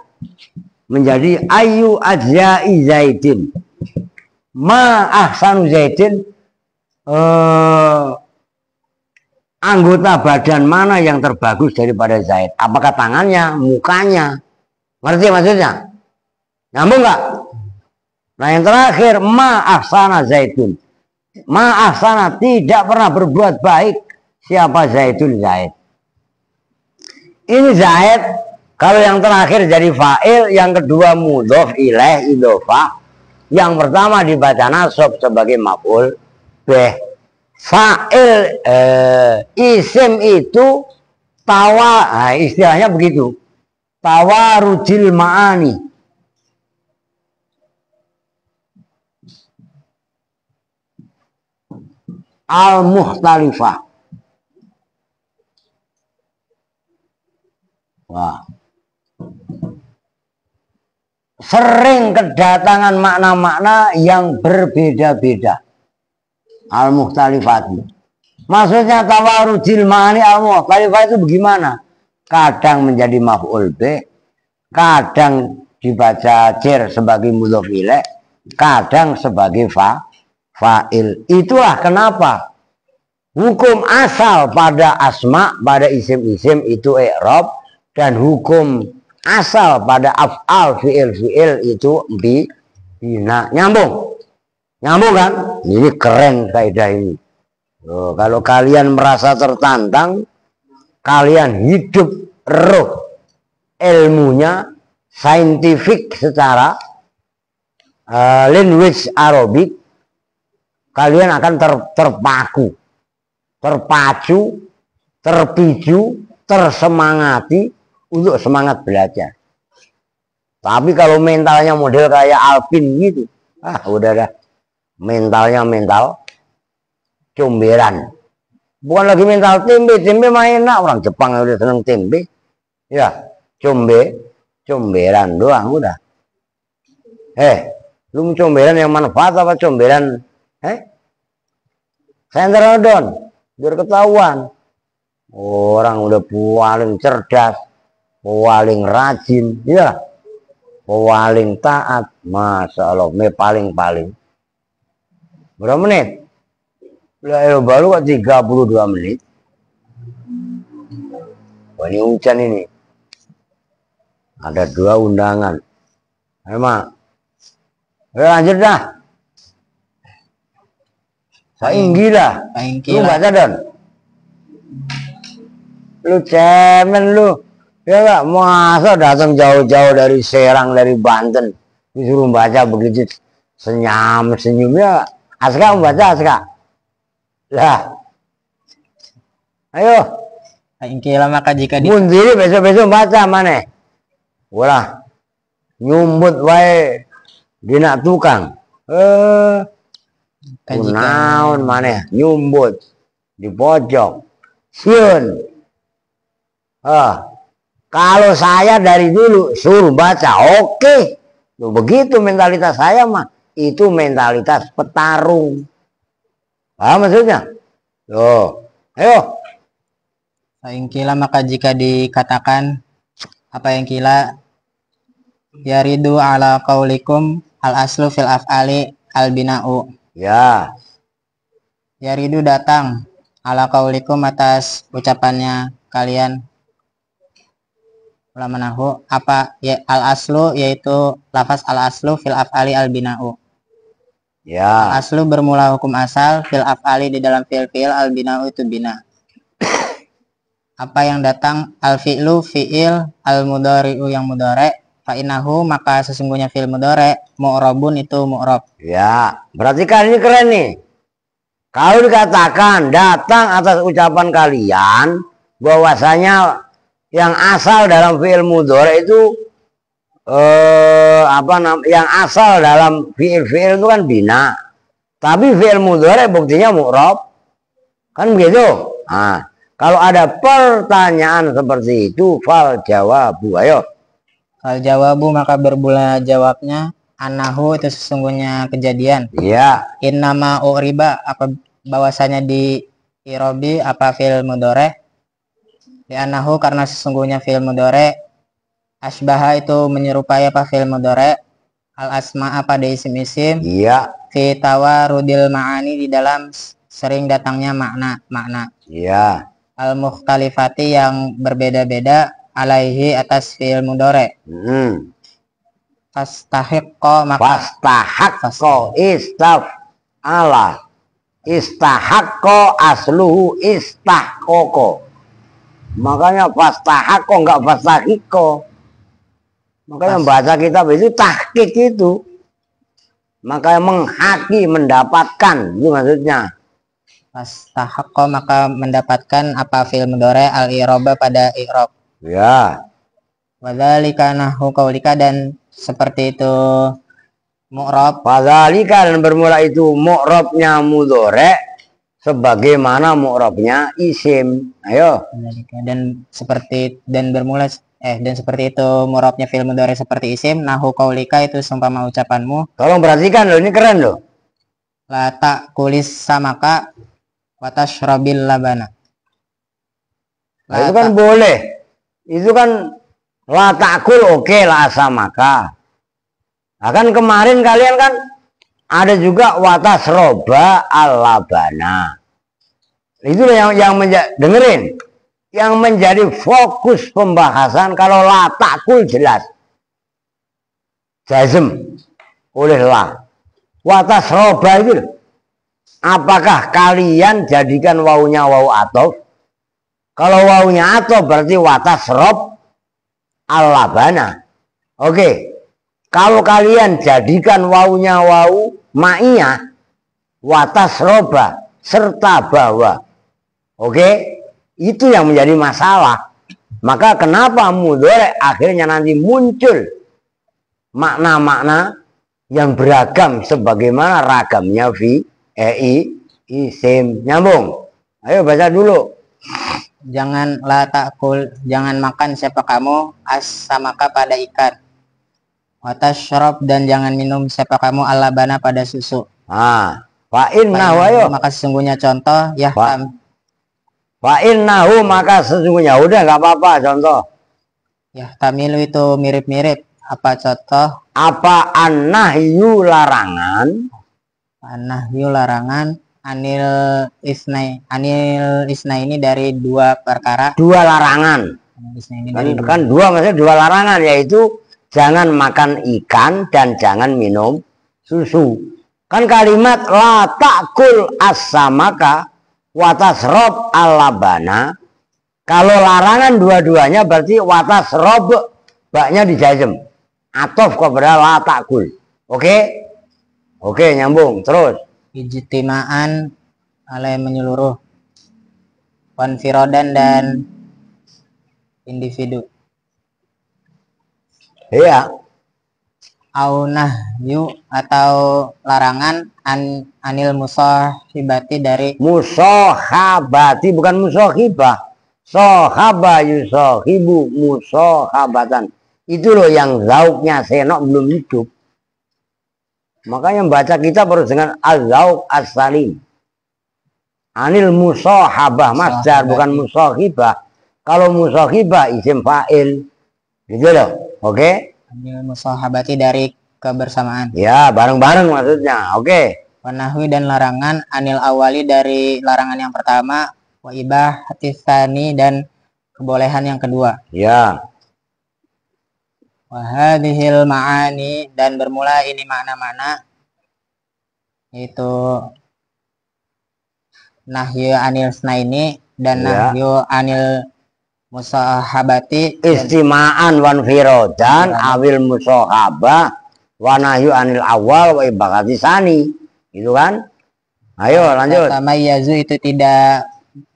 menjadi ayu ajza'i Zaidin. Ma ahsanu Zaidin, anggota badan mana yang terbagus daripada Zaid? Apakah tangannya, mukanya? Ngerti maksudnya? Nyambung nggak? Nah yang terakhir, ma ahsana Zaidun. Ma ahsana, tidak pernah berbuat baik siapa Zaidun, Zaid. Ini Zaid, kalau yang terakhir jadi fa'il, yang kedua mudhof ilaih idhofah, yang pertama dibaca nasab sebagai maf'ul bih. Fa'il isim itu istilahnya begitu, tawarujil ma'ani. Al-mukhtalifah. Wah. Sering kedatangan makna-makna yang berbeda-beda. Al-mukhtalifat. Maksudnya tawarujil ma'ani al-mukhtalifat itu bagaimana? Kadang menjadi maf'ul bih, kadang dibaca jer sebagai mudhof ilaih, kadang sebagai fa'il. Itulah kenapa hukum asal pada asma, pada isim-isim itu i'rab, dan hukum asal pada af'al fi'il itu bina. Nyambung? Nyambung kan? Ini keren kaidah ini. Kalau kalian merasa tertantang, kalian hidup roh ilmunya saintifik secara language Arabic, kalian akan terpaku, terpacu, terpicu, tersemangati untuk semangat belajar. Tapi kalau mentalnya model kayak Alvin gitu, udah dah, mentalnya mental comberan. Bukan lagi mental tempe, tempe main enak, orang Jepang udah seneng tempe. Ya, comberan doang udah. Lu comberan yang manfaat apa comberan? Senterodon, biar ketahuan. Orang udah paling cerdas, paling rajin, ya, paling taat, masya Allah, paling. Berapa menit? Baru kok 32 menit. Wah, ini hujan ini. Ada 2 undangan. Emang. Lanjut dah. Sainggi dah. Lu baca Don. Lu cemen lu. Ya gak, masa datang jauh-jauh dari Serang, dari Banten, disuruh baca begitu senyum ya. Aska membaca, Aska. Lah. Ayo. Ingkilah maka jika mundiri besok-besok baca mana? Wah. Nyumbut wae dina tukang. Kunaon mana? Nyumbut di pojok. Siun. Kalau saya dari dulu suruh baca, oke. Begitu mentalitas saya mah. Itu mentalitas petarung. Paham maksudnya? Ayo. Yang kila maka jika dikatakan apa yang kila yaridu ala qaulikum al aslu fil af'ali al bina'u. Ya. Yaridu datang ala qaulikum atas ucapannya kalian ulama nahwu, apa ya al aslu yaitu lafaz al aslu fil af'ali al bina'u. Ya. Aslu bermula hukum asal, fil af'ali di dalam fi'il al bina'u itu bina. Apa yang datang al fi'lu fi'il, al mudhari'u yang mudhari', fa innahu maka sesungguhnya fi'il mudhari' mu'rabun itu mu'rab. Ya, berarti kan ini keren nih. Kalau dikatakan datang atas ucapan kalian bahwasanya yang asal dalam fi'il mudhari' itu yang asal dalam fi'il itu kan bina, tapi fi'il mudhari buktinya mu'rab, kan begitu. Kalau ada pertanyaan seperti itu, fal jawabu, ayo. Al jawabu maka bermula jawabnya anahu itu sesungguhnya kejadian. Ya. Innama uriba apa bahwasanya di irobi apa fil mudore. Di anahu karena sesungguhnya fil mudore. Asbaha itu menyerupai apa fil mudore. Al asma apa di isim-isim. Iya. Fi tawarudil ma'ani di dalam sering datangnya makna. Iya. Al mukhtalifati yang berbeda-beda alaihi atas fil mudore. Fastahiqqo maka Fastahaqqo istaf'ala. Istahaqqo asluhu istahqoko. Makanya fastahaqqo enggak fastahiqqo. Makanya bahasa kitab itu tahqiq itu. Makanya menghaki, mendapatkan itu maksudnya. Fastahaqqo maka mendapatkan apa fil mudhari al i'raba pada i'rab. Ya. Wadzalika nahu qaulika dan seperti itu mu'rab. Wadzalika dan bermula itu mu'rabnya mudhari sebagaimana mu'rabnya isim. Ayo. Dan seperti bermula dan seperti itu mu'rabnya fil mudhari seperti isim. Nahu qaulika itu seumpama ucapanmu. Tolong perhatikan loh, ini keren loh. La ta'kulis samaka wa tashrabil labana. Nah, itu kan boleh. Itu kan la ta'kul oke lah samaka. Nah, kan kemarin kalian kan ada juga watas roba al-labana. Itu yang dengerin. Yang menjadi fokus pembahasan kalau la ta'kul jelas. Jazm oleh la. Watas roba itu apakah kalian jadikan wawunya wawu atof? Kalau wawunya atof berarti watas rob al-labana. Oke. Kalau kalian jadikan wawunya wawu ma'iyah, watas roba serta bawa. Oke, itu yang menjadi masalah. Maka kenapa mudhari akhirnya nanti muncul makna-makna yang beragam sebagaimana ragamnya isim. Nyambung. Ayo baca dulu. Jangan la ta'kul, jangan makan siapa kamu as-samaka pada ikan. Watashrab dan jangan minum siapa kamu al-labana pada susu. Fa innahu ayo. Maka sesungguhnya contoh ya. Fa innahu maka sesungguhnya udah nggak apa-apa contoh. Ya tamilu itu mirip-mirip. Apa contoh? Apa an-nahyu larangan? An-nahyu larangan anil isna ini dari dua perkara. Dua larangan. Kan dua maksudnya dua larangan yaitu jangan makan ikan dan jangan minum susu. Kan kalimat la ta'kul as-samaka wa tasrob al-labana. Kalau larangan dua-duanya berarti wa tasrob baknya dijazm. Atof kepada la ta'kul. Oke? Oke, nyambung. Terus. Ijtima'an alai menyeluruh. Wanfirodan dan individu. Iya. Au nahyu atau larangan anil musahibati dari musahabati bukan musahibah. Sohaba yusahibu musahabatan. Itu loh yang zauknya senok belum hidup. Makanya baca kita harus dengan az-zauk as-salim. Anil musahabah masdar bukan musahibah. Kalau musahibah isim fa'il. Gitu loh. Oke? Anil musahabati dari kebersamaan. Ya, bareng-bareng maksudnya. Oke. Wanahwi dan larangan anil awali dari larangan yang pertama, wa ibahatis tsani dan kebolehan yang kedua. Ya. Wa hadhil ma'ani dan bermula ini makna-makna yaitu nahyu anil snaini dan nahyu anil musahabati istima'an wan firodan awil musahabah wa nahyu anil awal wa ibakati sani. Gitu kan? Ayo lanjut. Tamayyazu itu tidak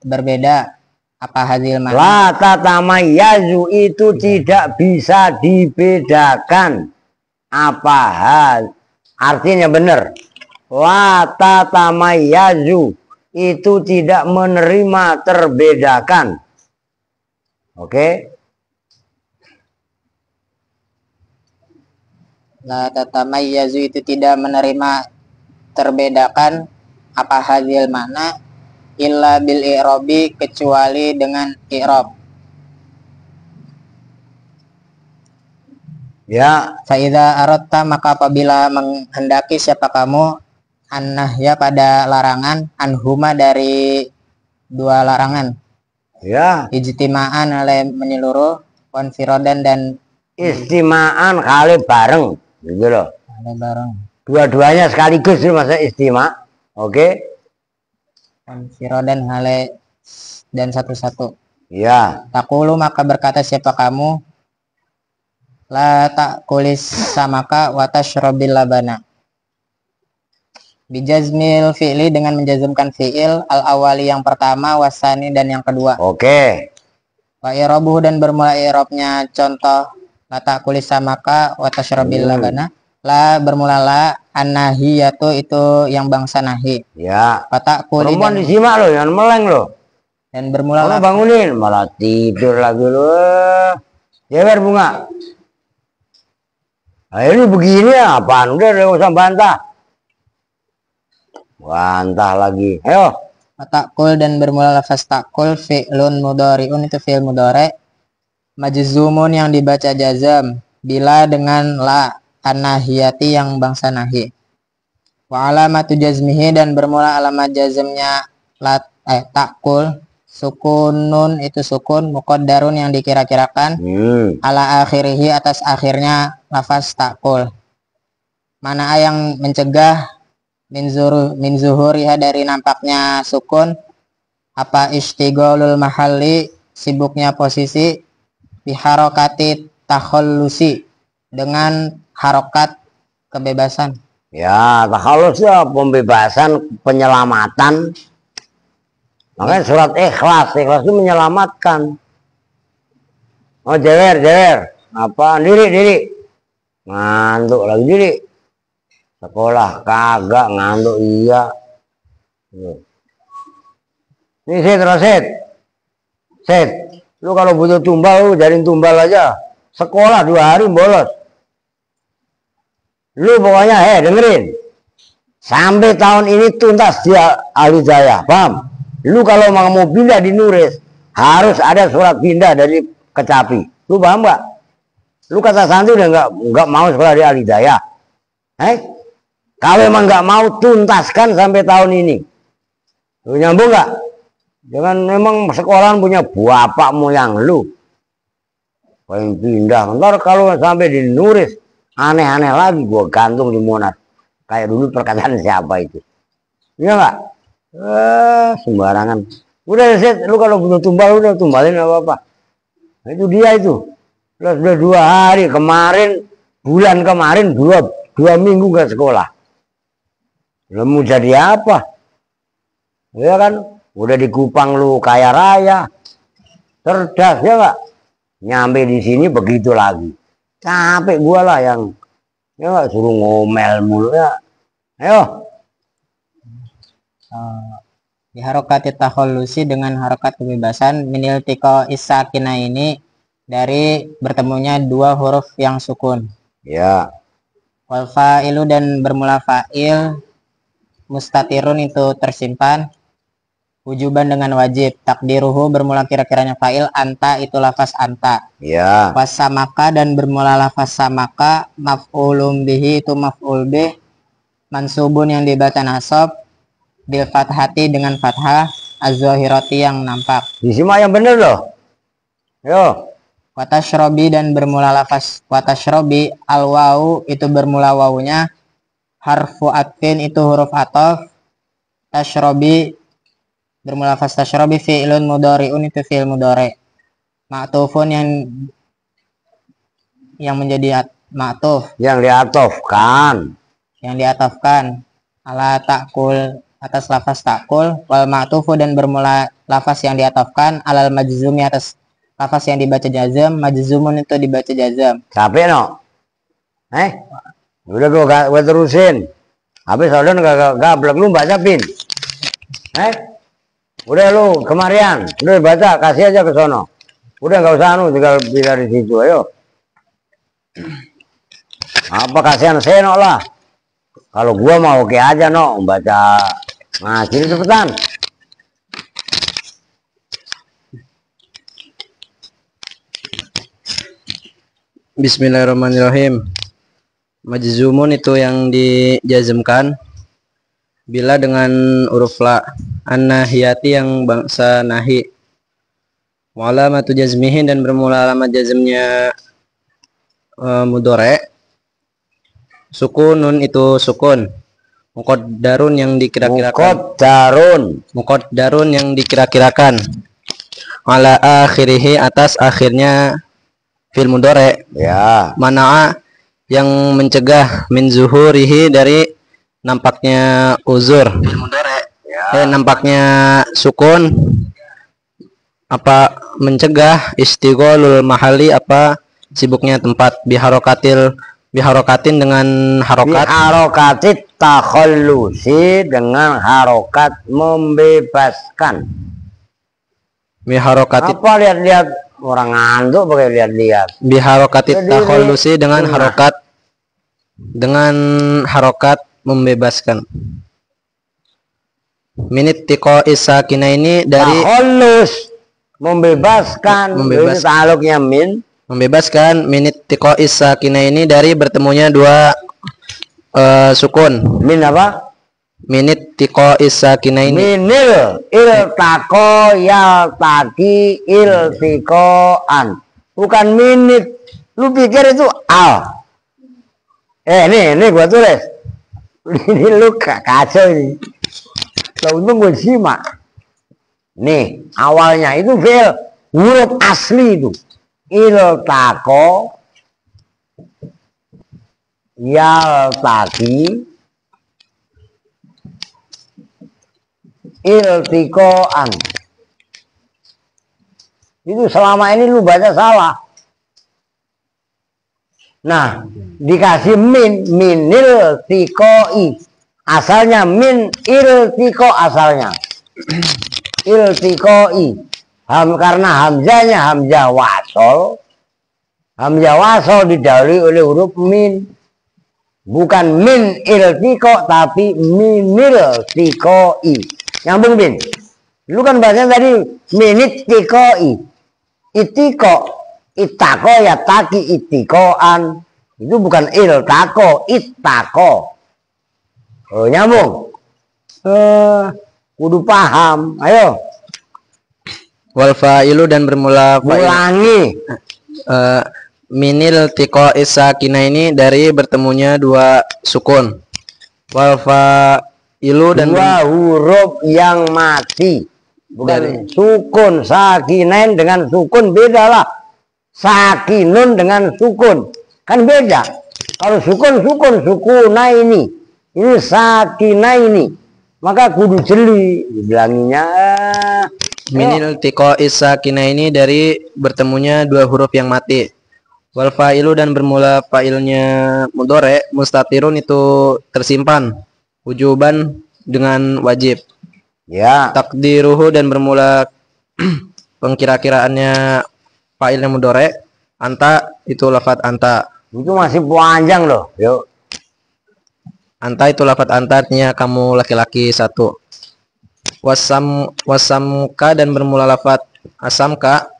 berbeda. Apa hadil makna? La tatamayyazu itu tidak bisa dibedakan. Apa hal? Artinya benar. La tatamayyazu itu tidak menerima terbedakan. Oke. La tatamayyazu itu tidak menerima terbedakan apa hadil makna illa bil i'rabi kecuali dengan i'rab. Ya. Faida arotta maka apabila menghendaki siapa kamu annahya pada larangan anhuma dari dua larangan. Ya. Ijtima'an oleh menyeluruh konfirodan dan Istimaan kali bareng gitu loh. bareng. Dua-duanya sekaligus itu masa istima. Oke. Konfirodan hale dan satu-satu. Ya. Takulu maka berkata siapa kamu la takulis samaka watashrobil labana. Bijazmil fi'li dengan menjazmkan fi'il al awali yang pertama wasani dan yang kedua. Oke. Wa i'rabuhu dan bermula i'rabnya contoh la takulis samaka watashrobil labana. La bermula la annahiyatu itu yang bangsa nahi. Ya. Fatakuli perempuan disimak loh, jangan meleng loh. Dan bermula Kalau bangunin malah tidur lagi loh. Jewer bunga. Nah, ini begini apaan? Udah usah bantah. Bantah lagi. Ayo. Fatakul dan bermula lafaz takul fi'lun mudhari'un itu fi'il mudhari' majzumun yang dibaca jazam bila dengan la an-nahiyati yang bangsa nahi. Wa alamatu jazmihi dan bermula alamat jazmnya takul sukunun itu sukun muqaddarun yang dikira-kirakan ala akhirihi atas akhirnya lafaz takul. Mana yang mencegah min zuhuriha dari nampaknya sukun apa istighalul mahalli sibuknya posisi biharokati takhallusi dengan harokat kebebasan. Ya, takhallus ya pembebasan, penyelamatan. Makanya surat ikhlas itu menyelamatkan. Oh jewer. Apa? Diri. Ngantuk lagi diri. Sekolah kagak ngantuk iya. Ini set. Lu kalau butuh tumbal lu jadiin tumbal aja. Sekolah 2 hari bolos. Lu pokoknya dengerin. Sampai tahun ini tuntas dia Alijaya, paham? Lu kalau mau pindah di Nuris harus ada surat pindah dari Kecapi. Lu paham nggak? Lu kata santri udah nggak mau sekolah di Alijaya. Kalau emang nggak mau tuntaskan sampai tahun ini. Lu nyambung nggak? Jangan memang sekolahan punya bapak moyang lu. Pengen pindah. Ntar kalau sampai di Nuris aneh-aneh lagi gua gantung di Monas. Kayak dulu perkataan siapa itu. Iya nggak? Sembarangan. Udah set, lu kalau butuh tumbal udah tumbalin apa-apa. Nah, itu dia itu. Sudah 2 hari kemarin, bulan kemarin 2 minggu nggak sekolah. Lu mau jadi apa? Ya kan? Udah di Kupang lu kaya raya. Cerdas ya nggak? Nyampe di sini begitu lagi. Capek gua lah yang ya nggak suruh ngomel mulu ya. Ayo. Di harokati takhallusi dengan harokat kebebasan minil tiko isakina ini dari bertemunya 2 huruf yang sukun. Ya. Wal fa'ilu dan bermula fa'il mustatirun itu tersimpan wujuban dengan wajib. Takdiruhu bermula kira-kiranya fa'il anta itu lafaz anta. Ya. Wasamaka dan bermula lafaz samaka maf'ulum bihi itu maf'ul bih mansubun yang dibaca nasab bil fathati dengan fathah az-zahirati yang nampak. Disimak yang bener loh. Yo. Watashrobi dan bermula lafaz watashrobi al-wawu itu bermula wawunya harfu atfin itu huruf atof. Tashrobi bermula lafaz tashrobi fi'lun mudhari'un itu fi'il mudhari'. Ma'tufun yang menjadi ma'tuf. Yang diatofkan. Yang diatofkan ala takul atas lafaz takul wal ma'tufu dan bermula lafaz yang diatofkan alal majzumi atas lafaz yang dibaca jazam. Majzumun itu dibaca jazam. Capek no? Udah gua terusin. Habis saudara gablek lu baca pin. Udah lu kemarian, udah baca kasih aja ke sono. Udah nggak usah tinggal pindah di situ ayo. Apa kasihan senok lah. Kalau gua mau oke aja no, baca ngaji cepetan. Bismillahirrahmanirrahim. Majzumun itu yang dijazmkan bila dengan huruf la, an-nahiyati yang bangsa nahi. Wa alamatu jazmihin dan bermula alamat jazmnya mudhari. Sukunun itu sukun. Muqaddarun yang dikira-kirakan. Muqaddarun yang dikira-kirakan. Ala akhirihi atas akhirnya fil mudhari. Ya. Mana'a yang mencegah min zuhurihi dari nampaknya uzur. Ya. Nampaknya sukun apa mencegah istigholul mahali apa sibuknya tempat biharokatin dengan harokat. Biharokatit takhallusi dengan harokat membebaskan. Biharokatit Apa lihat-lihat orang ngantuk pakai lihat-lihat. Biharokatit takhallusi dengan harokat membebaskan. Minit tiko isakina ini dari Takhallus membebaskan. Taluknya min. Membebaskan minit tiko isakina ini dari bertemunya dua sukun. Min apa? Minit tiko isakina ini. Minil iltaqo yaltaqi iltiqoan. Bukan minit. Lu pikir itu al. Ini gua tulis. Ini lu kacau ini. Lah untung gue simak. Nih, awalnya itu fi'il huruf asli itu. Iltaqo yaltaqi iltiqoan. Itu selama ini lu baca salah. Nah, dikasih minil tiqoi. Asalnya min iltiqo asalnya. Iltiqoi. Karena hamzanya hamzah wasol. Hamzah wasol didahului oleh huruf min. Bukan min iltiqo tapi minil tiqoi. Nyambung bin. Lu kan bahasanya tadi minit tiqoi. Itiko, itako ya taki itikoan. Itu bukan iltako, itako. Oh, nyambung. Kudu paham. Ayo. Wal fa'ilu dan bermula fa'il. Ulangi. Minil tiko isakina ini dari bertemunya dua sukun. Wal fa'ilu dan dua huruf yang mati. Bukan sukun. Sakinain dengan sukun beda lah. Sakinun dengan sukun. Kan beda. Kalau sukun, sukuna ini. Ini sakina ini. Maka kudu jeli. Dibilanginya. Minil tiko isakina ini dari bertemunya dua huruf yang mati. Wal fa'ilu dan bermula fa'ilnya mudhari mustatirun itu tersimpan. Wujuban dengan wajib. Ya. Takdiruhu dan bermula pengkira-kiraannya fa'ilnya mudhari. Anta itu lafadz anta. Itu masih panjang loh. Yuk. Anta itu lafadz anta artinya kamu laki-laki satu. Wasamka dan bermula lafadz asamka.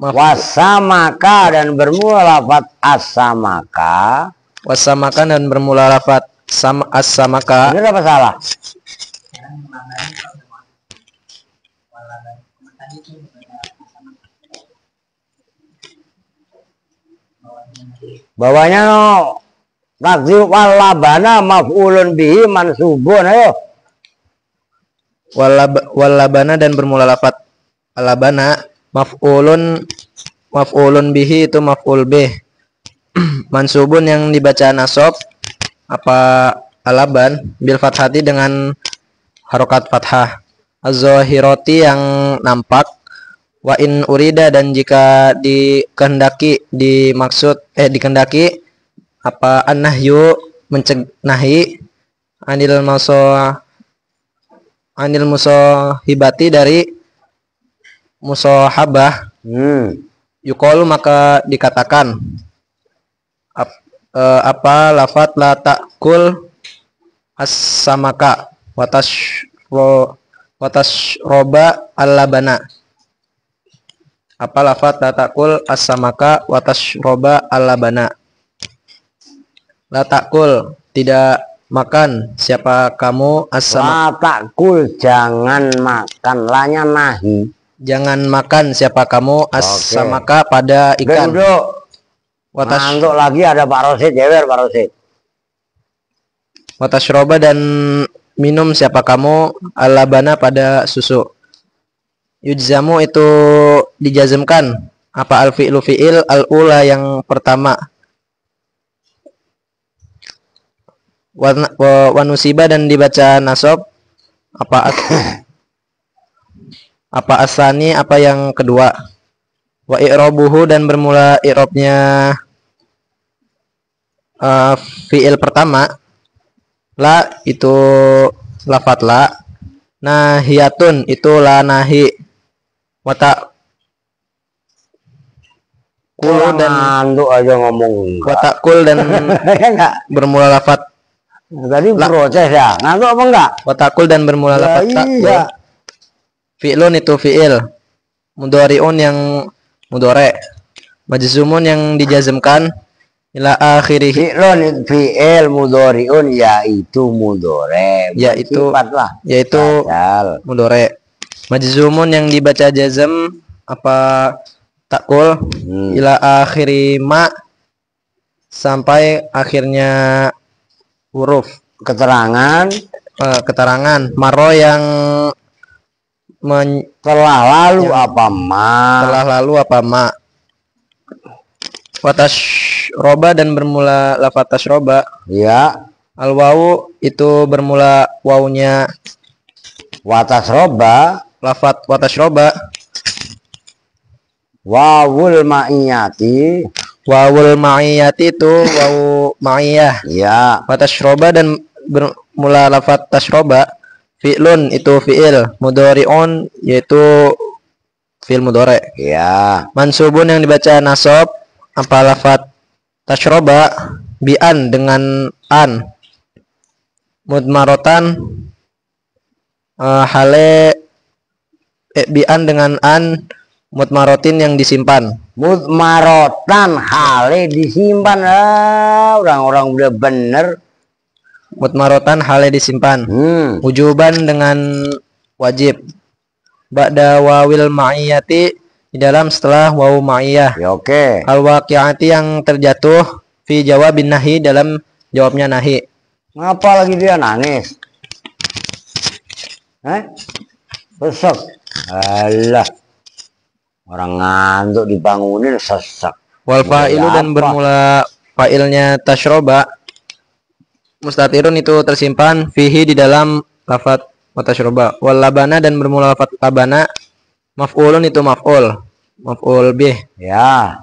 Wasamaka dan bermula lafadz asamaka. Wasamaka dan bermula lafadz asamaka. Ini apa salah? Bawahnya no. Takdir walabana maf'ulun bihi mansubun. Ayo. Walabana dan bermula lafadz alabana maf'ulun bihi itu maf'ul bih. Mansubun yang dibaca nasab apa alaban bil fathati dengan harokat fathah. Az-zahirati yang nampak. Wa in urida dan jika dikehendaki dikehendaki apa an-nahyu mencegah anil musahibati dari musahabah yuqalu maka dikatakan apa lafat la ta'kul as-samaka watas roba al-labana. Apa lafat la ta'kul as-samaka watas roba al-labana. La ta'kul, tidak makan siapa kamu as-samaka. La ta'kul, jangan makan. Lanya nahi. Jangan makan siapa kamu as-samaka pada ikan. Duduk. Ngantuk lagi ada Pak Rosid, jewer Pak Rosid. Watasroba dan minum siapa kamu al-labana pada susu. Yujzamu itu dijazmkan. Apa al-fi'lu fi'il al-ula yang pertama. Wanusiba dan dibaca nasab. Apa asani, apa yang kedua. Wa i'rabuhu dan bermula i'rabnya fi'il pertama. La itu lafat la. Nahiyatun itu la nahi. Wata kul dan ngantuk aja ngomong. watakul dan bermula lafat. Tadi proses ya. Ngantuk apa enggak? Watakul dan bermula lafat Iya. Fi'lun itu fi'il. Mudhari'un yang mudhari'. Majzumun yang dijazmkan. Ila akhirih. Fi'lun fi'il mudhari'un yaitu mudhari'. Yaitu lah. Yaitu mudhari'. Majzumun yang dibaca jazm apa takul ila akhiri ma sampai akhirnya huruf keterangan maro yang telah lalu apa ma watas roba dan bermula lafaz tasroba ya. Al wawu itu bermula wawunya watas roba. Lafaz watas roba. Wawul ma'iyati. Wawul ma'iyati itu wawu ma'iyah ya. watas roba dan bermula lafaz tasroba. Fi'lun itu fi'il. Mudhari'un yaitu fi'il mudhari' ya. Mansubun yang dibaca nasab apa lafaz tasroba bi'an dengan an. Mudmarotan hale bi'an dengan an mudmarotin yang disimpan. Mudmarotan hale disimpan. Orang-orang udah bener. Mudmarotan hale disimpan. Wujuban dengan wajib. Ba'da wawil ma'iyati di dalam setelah wawu ma'iyah. Ya, oke. Al-waqi'ati yang terjatuh fi jawabin nahi dalam jawabnya nahi. Ngapa lagi dia nangis? Sesek. Alah. Orang ngantuk dibangunin sesek. Wal fa'ilu dan bermula fa'ilnya tashroba. Mustatirun itu tersimpan fihi di dalam lafaz watashroba. Wal labana dan bermula lafaz labana. Maf'ulun itu maf'ul. Maf'ul bih. Ya.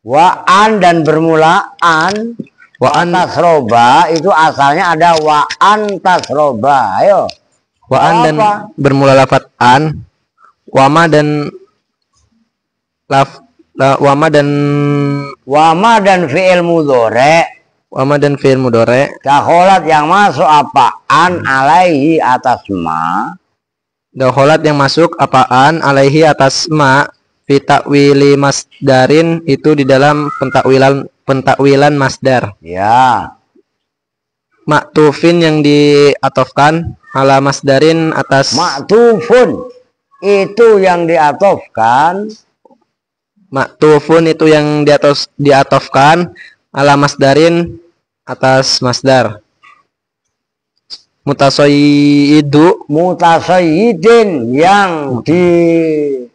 Wa'an dan bermula an. Wa'an tasroba itu asalnya ada wa'an tasroba. Ayo. Wa'an dan bermula lafaz an. Wama dan wama dan fi'il mudhari'. Wama dan fi'il mudhari'. Dakholat yang masuk apaan alaihi atas ma. Dakholat yang masuk apaan alaihi atas ma. Fi ta'wili masdarin itu di dalam pentakwilan masdar. Ya. Maktufin yang diatofkan ala masdarin atas. Maktufun itu yang diatofkan. Maktufun itu yang diatofkan ala masdarin atas masdar. Mutasayyidin yang diambil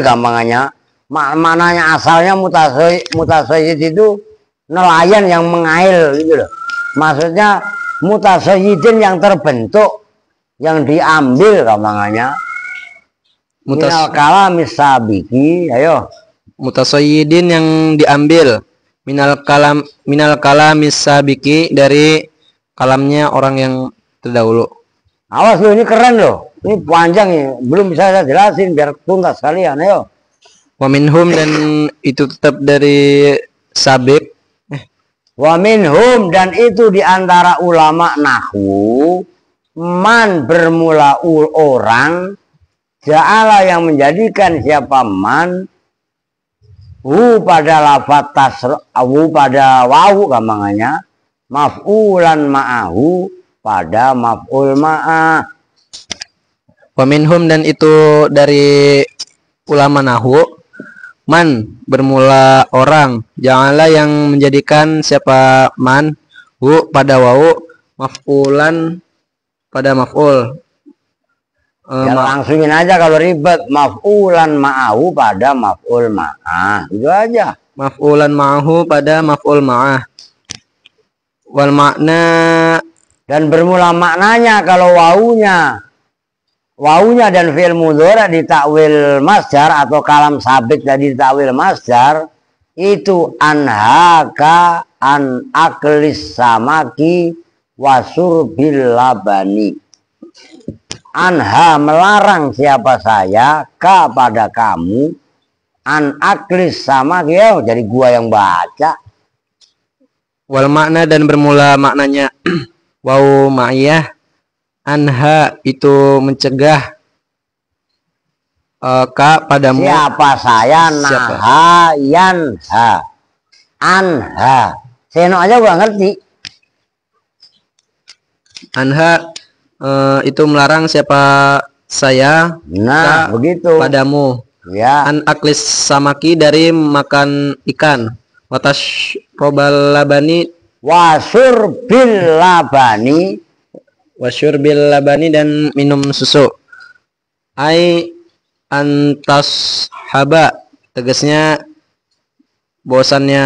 gampangannya. Maknanya asalnya mutasayyid itu nelayan yang mengail gitu loh. Maksudnya mutasayyidin yang terbentuk, yang diambil gampangannya. Minal kalamis sabiki, ayo. Mutasayyidin yang diambil minal kalamis sabiki dari kalamnya orang yang terdahulu. Awas lo, ini keren loh. Ini panjang ya, belum bisa saya jelasin biar tuntas kalian. Ayo. Wa minhum dan itu tetap dari sabik. Wa minhum dan itu diantara ulama nahwu man bermula orang ja'ala yang menjadikan siapa man pada lafat tasru pada wawu gampangannya maf'ulan ma'ahu pada maf'ul ma'ah. Wa minhum dan itu dari ulama nahwu man bermula orang, janganlah yang menjadikan siapa man pada wawu maf'ulan pada maf'ul. Ya langsungin aja kalau ribet, maf'ulan ma'ahu pada maf'ul ma'ah, itu aja. Maf'ulan ma'ahu pada maf'ul ma'ah. Wal makna dan bermula maknanya kalau wawunya dan fi'il mudhari ditakwil masdar atau kalam sabit jadi ditakwil masdar itu anhaka an aklis samaki wasur bil labani. Anha melarang siapa saya ka pada kamu an aklis samaki, ya jadi gua yang baca. Wal makna dan bermula maknanya waw ma'iyah anha itu mencegah ka padamu siapa saya naha yanha anha seno aja gua ngerti anha itu melarang siapa saya nah begitu padamu ya an aklis samaki dari makan ikan watas robal labani wasur bil labani wasyur bil labani dan minum susu. Ai antas haba tegasnya bosannya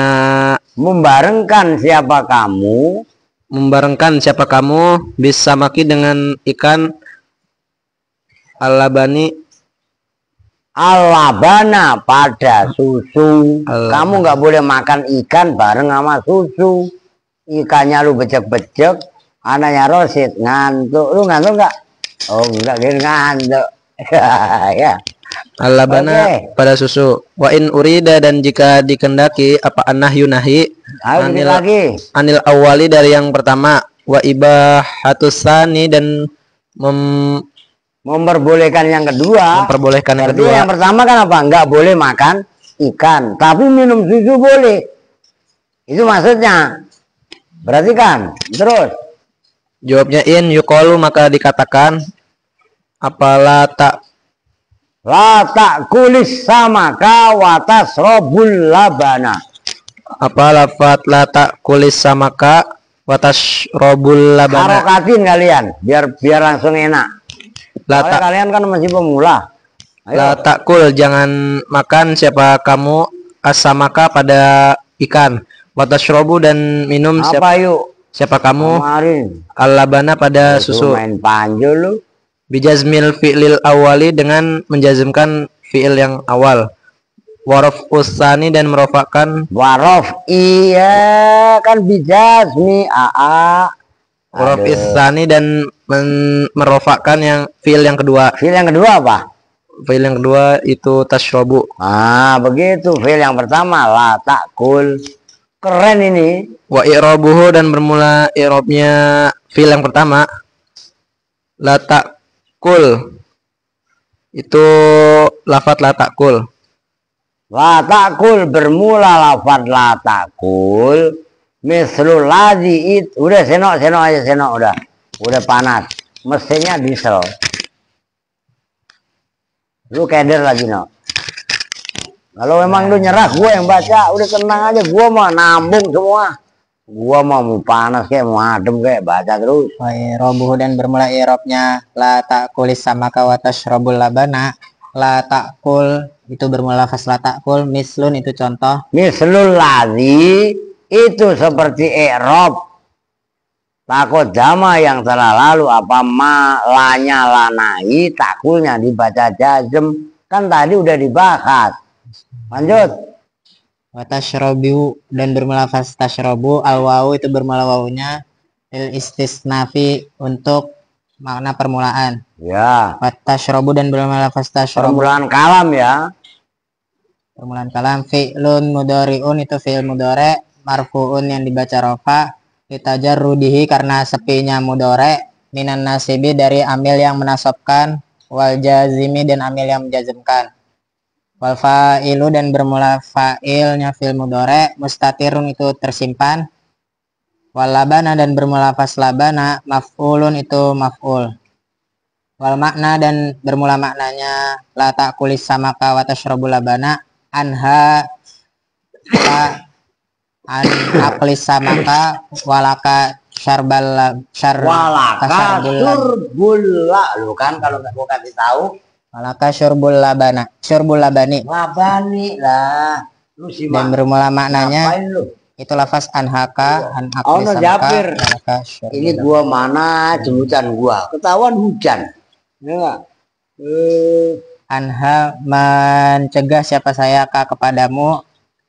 membarengkan siapa kamu bisa maki dengan ikan al-labani al-labana pada susu. Kamu nggak boleh makan ikan bareng sama susu. Ikannya lu becek-becek. Anaknya Rosid ngantuk, lu ngantuk nggak? Oh enggak, dia ngantuk. Ya. Al-labana pada susu. Wa in urida dan jika dikendaki apa anahyu nahi anil awali dari yang pertama wa ibahatus tsani dan memperbolehkan yang kedua. Yang pertama kan apa? Enggak boleh makan ikan, tapi minum susu boleh. Itu maksudnya. Berarti kan? Terus jawabnya in yuqalu maka dikatakan apalah la tak kulis sama kawatas robul labana. Apa lafat la tak kulis sama ka watas robul labana. Harokatin kalian biar langsung enak. Kalian kan masih pemula. Ayo. La takul jangan makan siapa kamu asamaka pada ikan watas robu dan minum siapa kamu al-labana pada susu. Main panjul lu. Bijazmil fi'lil awali dengan menjazmkan fi'il yang awal. Warof usani dan merofakkan. Warof iya kan bijazmi Warof isani dan merofakkan yang fi'il yang kedua. Fi'il yang kedua apa? Fi'il yang kedua itu tashrobu. Begitu. Fi'il yang pertama la takul. Keren ini. Wa i'rabuhu dan bermula i'rabnya fi'il yang pertama la ta'kul itu lafaz la ta'kul. La ta'kul bermula lafaz la ta'kul mislul ladzi it udah senok udah panas mesinnya diesel lu keder lagi no. Kalau memang lu nyerah, gue yang baca, udah tenang aja, gue mau nambung semua. Gue mau panas kayak mau adem kayak baca terus. Robuh dan bermula irobnya la ta'kulis sama kawatas robul labana. La ta'kul itu bermula lafaz la ta'kul. Mislun itu contoh. Mislul ladzi itu seperti i'rab takut jama yang telah lalu apa lanya lanai takulnya dibaca jazm kan tadi udah dibahas. Lanjut. Watashrobu dan bermula lafaz tashrobu al wawu itu bermula wawunya lil istisnafi untuk makna permulaan. Ya, Watashrobu dan bermula lafaz tashrobu. permulaan kalam ya. Permulaan kalam. Fi'lun mudhari'un itu fi'il mudhari', marfu'un yang dibaca rofa, litajarrudihi karena sepinya mudhari', minan nasibi dari amil yang menasabkan, wal jazimi dan amil yang menjazmkan. Wal fa'ilu dan bermula fa'ilnya fi'il mudhari', mustatirun itu tersimpan. Wal labana dan bermula lafaz labana, maf'ulun itu maf'ul. Wal makna dan bermula maknanya la ta'kulis samaka wa tashrabul labana, anha an aklis samaka walaka syarbal Walaka surbula lu kan kalau nggak gua kasih tahu walaka syurbul labani labani lah lu sih dan bermula maknanya itu lafaz anhaka an aklis samaka walaka ini gua mana jemputan gua ketahuan hujan ya enggak anha mencegah siapa saya kepadamu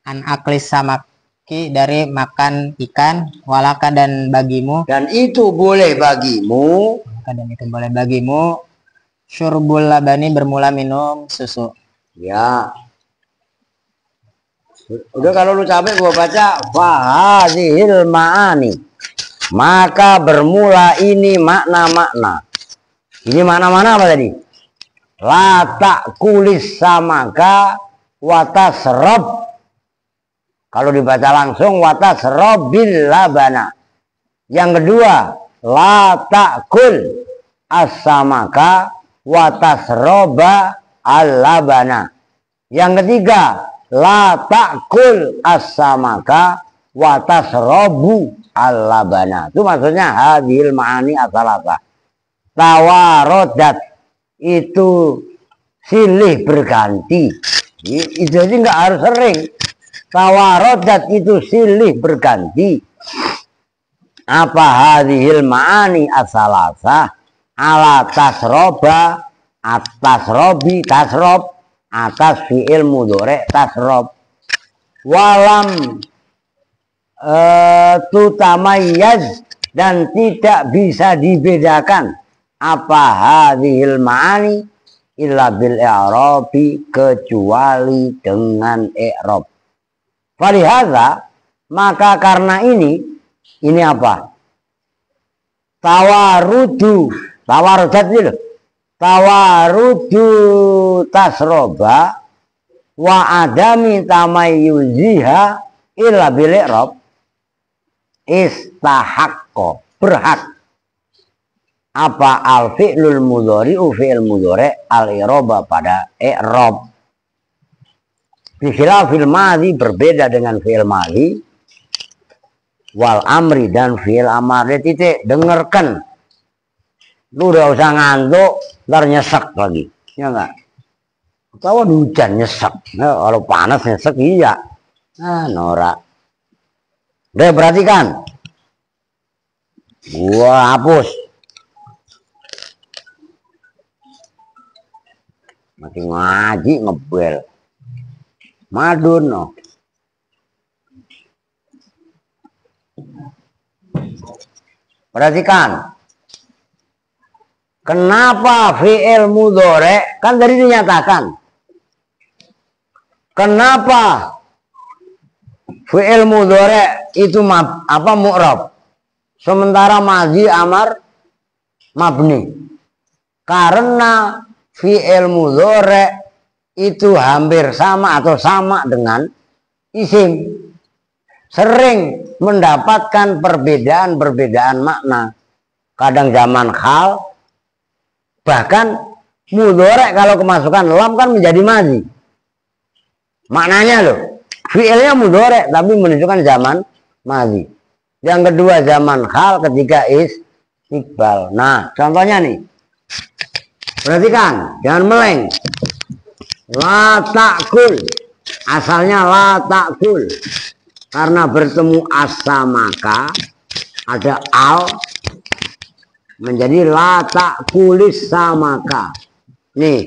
an aklis samaki dari makan ikan walaka dan bagimu dan itu boleh bagimu dan itu boleh bagimu syurbul labani bermula minum susu. Ya udah kalau lu capek gua baca fahadhil ma'ani maka bermula ini makna-makna. Ini makna-makna apa tadi? La ta'kulis samaka watasrob. Kalau dibaca langsung watasrobil labana. Yang kedua, la ta'kul as-samaka watasroba al-labana. Yang ketiga, la ta'kul as-samaka watasrobu al-labana. Itu maksudnya hadhil ma'ani asalasa. Tawarodat itu silih berganti. Itu aja nggak harus sering. Tawarodat itu silih berganti. Apa hadhil ma'ani asalasa ala tasroba atas robi tasrob atas fi'il mudhari tasrob walam tutamayyaz dan tidak bisa dibedakan apa hadhil ma'ani illa bil i'rabi kecuali dengan i'rab. Falihadza maka karena ini apa? Tawarudat itu. Tawarudu tasroba wa adami tamayyuziha illa bil i'rab istahaqqo berhak apa al fi'lul mudhari'u fi'il mudhari' al i'raba pada i'rab. Bikhilafil madhi berbeda dengan fi'il madhi wal amri dan fi'il amar. Titik dengarkan. Lu udah usah ngantuk ntar nyesek lagi. Ya enggak? Tahu hujan nyesek. Nah, kalau panas nyesek iya. Nah, norak. Udah perhatikan. Gua hapus. Masih ngaji ngebel madun no. Perhatikan kenapa fi'il mudhari kan tadi dinyatakan kenapa fi'il mudhari itu mu'rab sementara madhi amar mabni karena fi'il mudhari itu hampir sama atau sama dengan isim. Sering mendapatkan perbedaan makna. Kadang zaman hal, bahkan mudhari kalau kemasukan lam kan menjadi madhi. Maknanya loh, fi'ilnya mudhari tapi menunjukkan zaman madhi. Yang kedua zaman hal ketika istiqbal. Nah, contohnya nih. Perhatikan, jangan meleng. La ta'kul. Asalnya la ta'kul. Karena bertemu as-samaka ada al menjadi la ta'kulis samaka. Nih.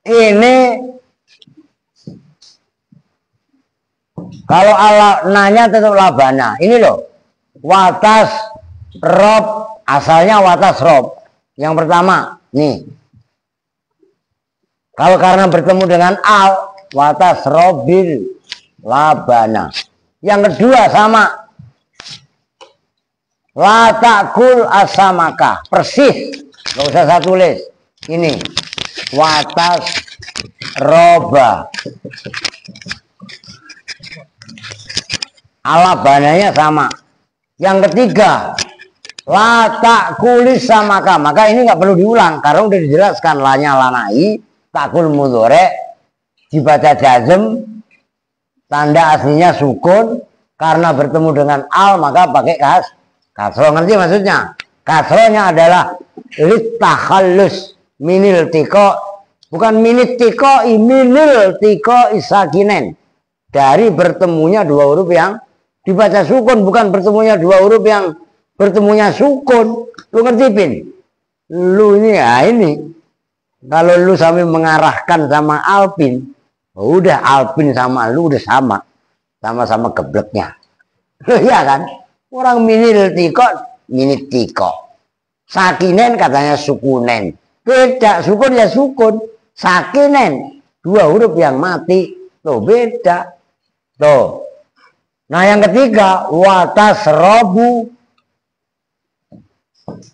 Ini Kalau nanya tetap labana. Ini loh. Watas rob, asalnya watas rob. Yang pertama, nih. Kalau karena bertemu dengan al, watas robil labana. Yang kedua sama. La takul asamaka. Persis. Gak usah saya tulis. Ini. Watas roba. Alabananya sama. Yang ketiga, la takulis samaka. Maka ini nggak perlu diulang karena udah dijelaskan lanya lanai, takul mudhore dibaca jazm, tanda aslinya sukun, karena bertemu dengan al maka pakai kasroh. Ngerti maksudnya? Kasrohnya adalah litakhallus minil tiko, bukan minit tiko, minil tiko isakinen, dari bertemunya dua huruf yang dibaca sukun, bukan bertemunya dua huruf yang bertemunya sukun. Lu ngerti, Pin? Lu ini ya ini. Kalau lu sampai mengarahkan sama Alpin, udah Alpin sama lu udah sama-sama gebleknya. Iya kan? Orang minil tiko, minit tiko. Sakinen katanya sukunen. Beda, sukun ya sukun. Sakinen, dua huruf yang mati. Tuh beda. Tuh. Nah yang ketiga, watas robu.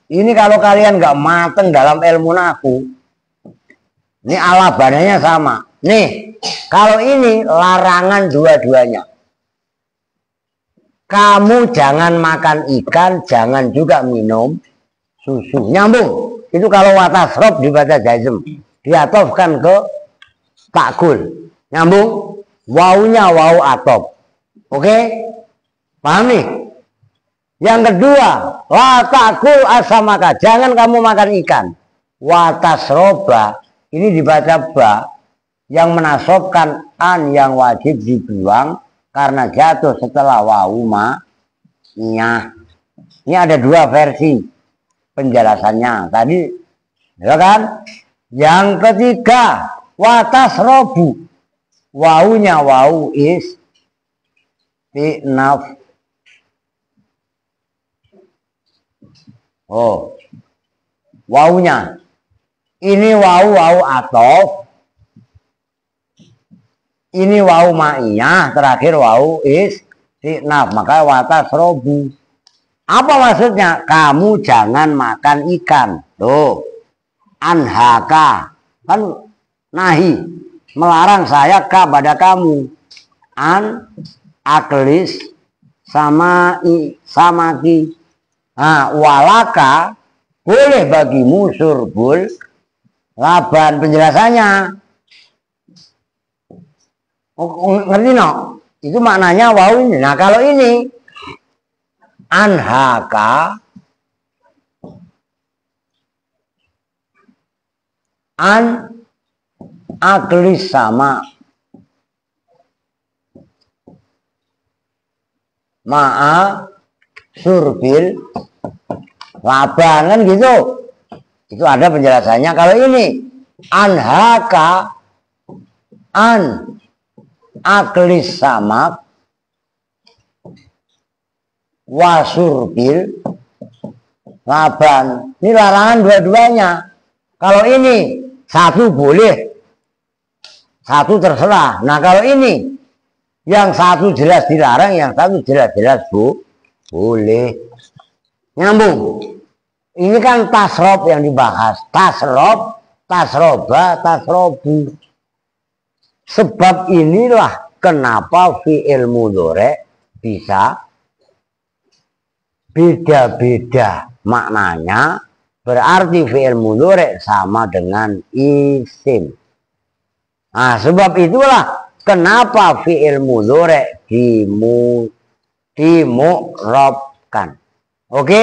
Ini kalau kalian nggak mateng dalam ilmu naku, ini alabananya sama. Nih, kalau ini larangan dua-duanya. Kamu jangan makan ikan, jangan juga minum susu. Nyambung. Itu kalau watas rob dibaca jazm. Diatofkan ke takul. Nyambung. Wawunya wawu atof. Oke, paham nih? Yang kedua, la takul asamaka, jangan kamu makan ikan. Watas roba, ini dibaca ba, yang menasobkan an yang wajib dibuang karena jatuh setelah wawu ma-nya. Ini ada dua versi penjelasannya. Tadi, ya kan? Yang ketiga, watas robu, wawunya wawu is naf. Oh, wawunya ini wawu atof, ini wawu ma'iyah, terakhir wawu is naf. Maka watas robu. Apa maksudnya? Kamu jangan makan ikan. Tuh, anhaka kan nahi, melarang saya kepada kamu. An aklis samaki. Nah, walaka boleh bagimu surbul laban. Penjelasannya ngerti no? Itu maknanya wow ini. Nah kalau ini anhaka an aklis sama ma'a surbil laban, kan gitu. Itu ada penjelasannya. Kalau ini anhaka an aklis samak wasurbil laban. Ini larangan dua-duanya. Kalau ini satu boleh, satu terserah. Nah kalau ini yang satu jelas dilarang, yang satu jelas-jelas boleh. Nyambung. Ini kan tasrob yang dibahas. Tasrob, tasroba, tasrobu. Sebab inilah kenapa fi'il mudhore bisa beda-beda maknanya. Berarti fi'il mudhore sama dengan isim. Nah, sebab itulah kenapa fi'il mudhore dimu'rabkan. Oke?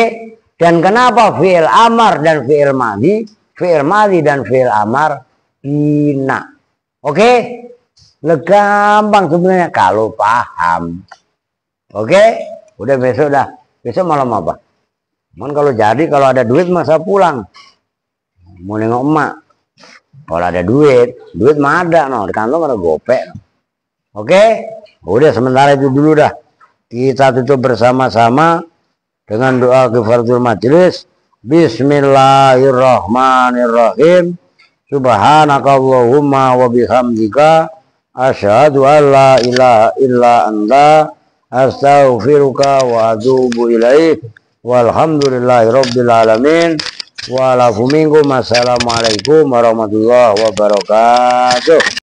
Dan kenapa fi'il amar dan fi'il madhi dan fi'il amar bina. Oke? Gampang sebenarnya kalau paham. Oke? Udah besok dah. Besok malam apa? Cuman kalau ada duit masa pulang. Mau nengok emak. Kalau ada duit mah ada no, di kantong ada gopek. Oke? Udah sementara itu dulu dah. Kita tutup bersama-sama dengan doa kifaratul majelis. Bismillahirrahmanirrahim. Subhanakallahumma wa bihamdika asyhadu an la ilaha illa anta astaghfiruka wa atubu ilaik. Walhamdulillahi rabbil alamin. Wa lakum minkum. Assalamualaikum warahmatullahi wabarakatuh.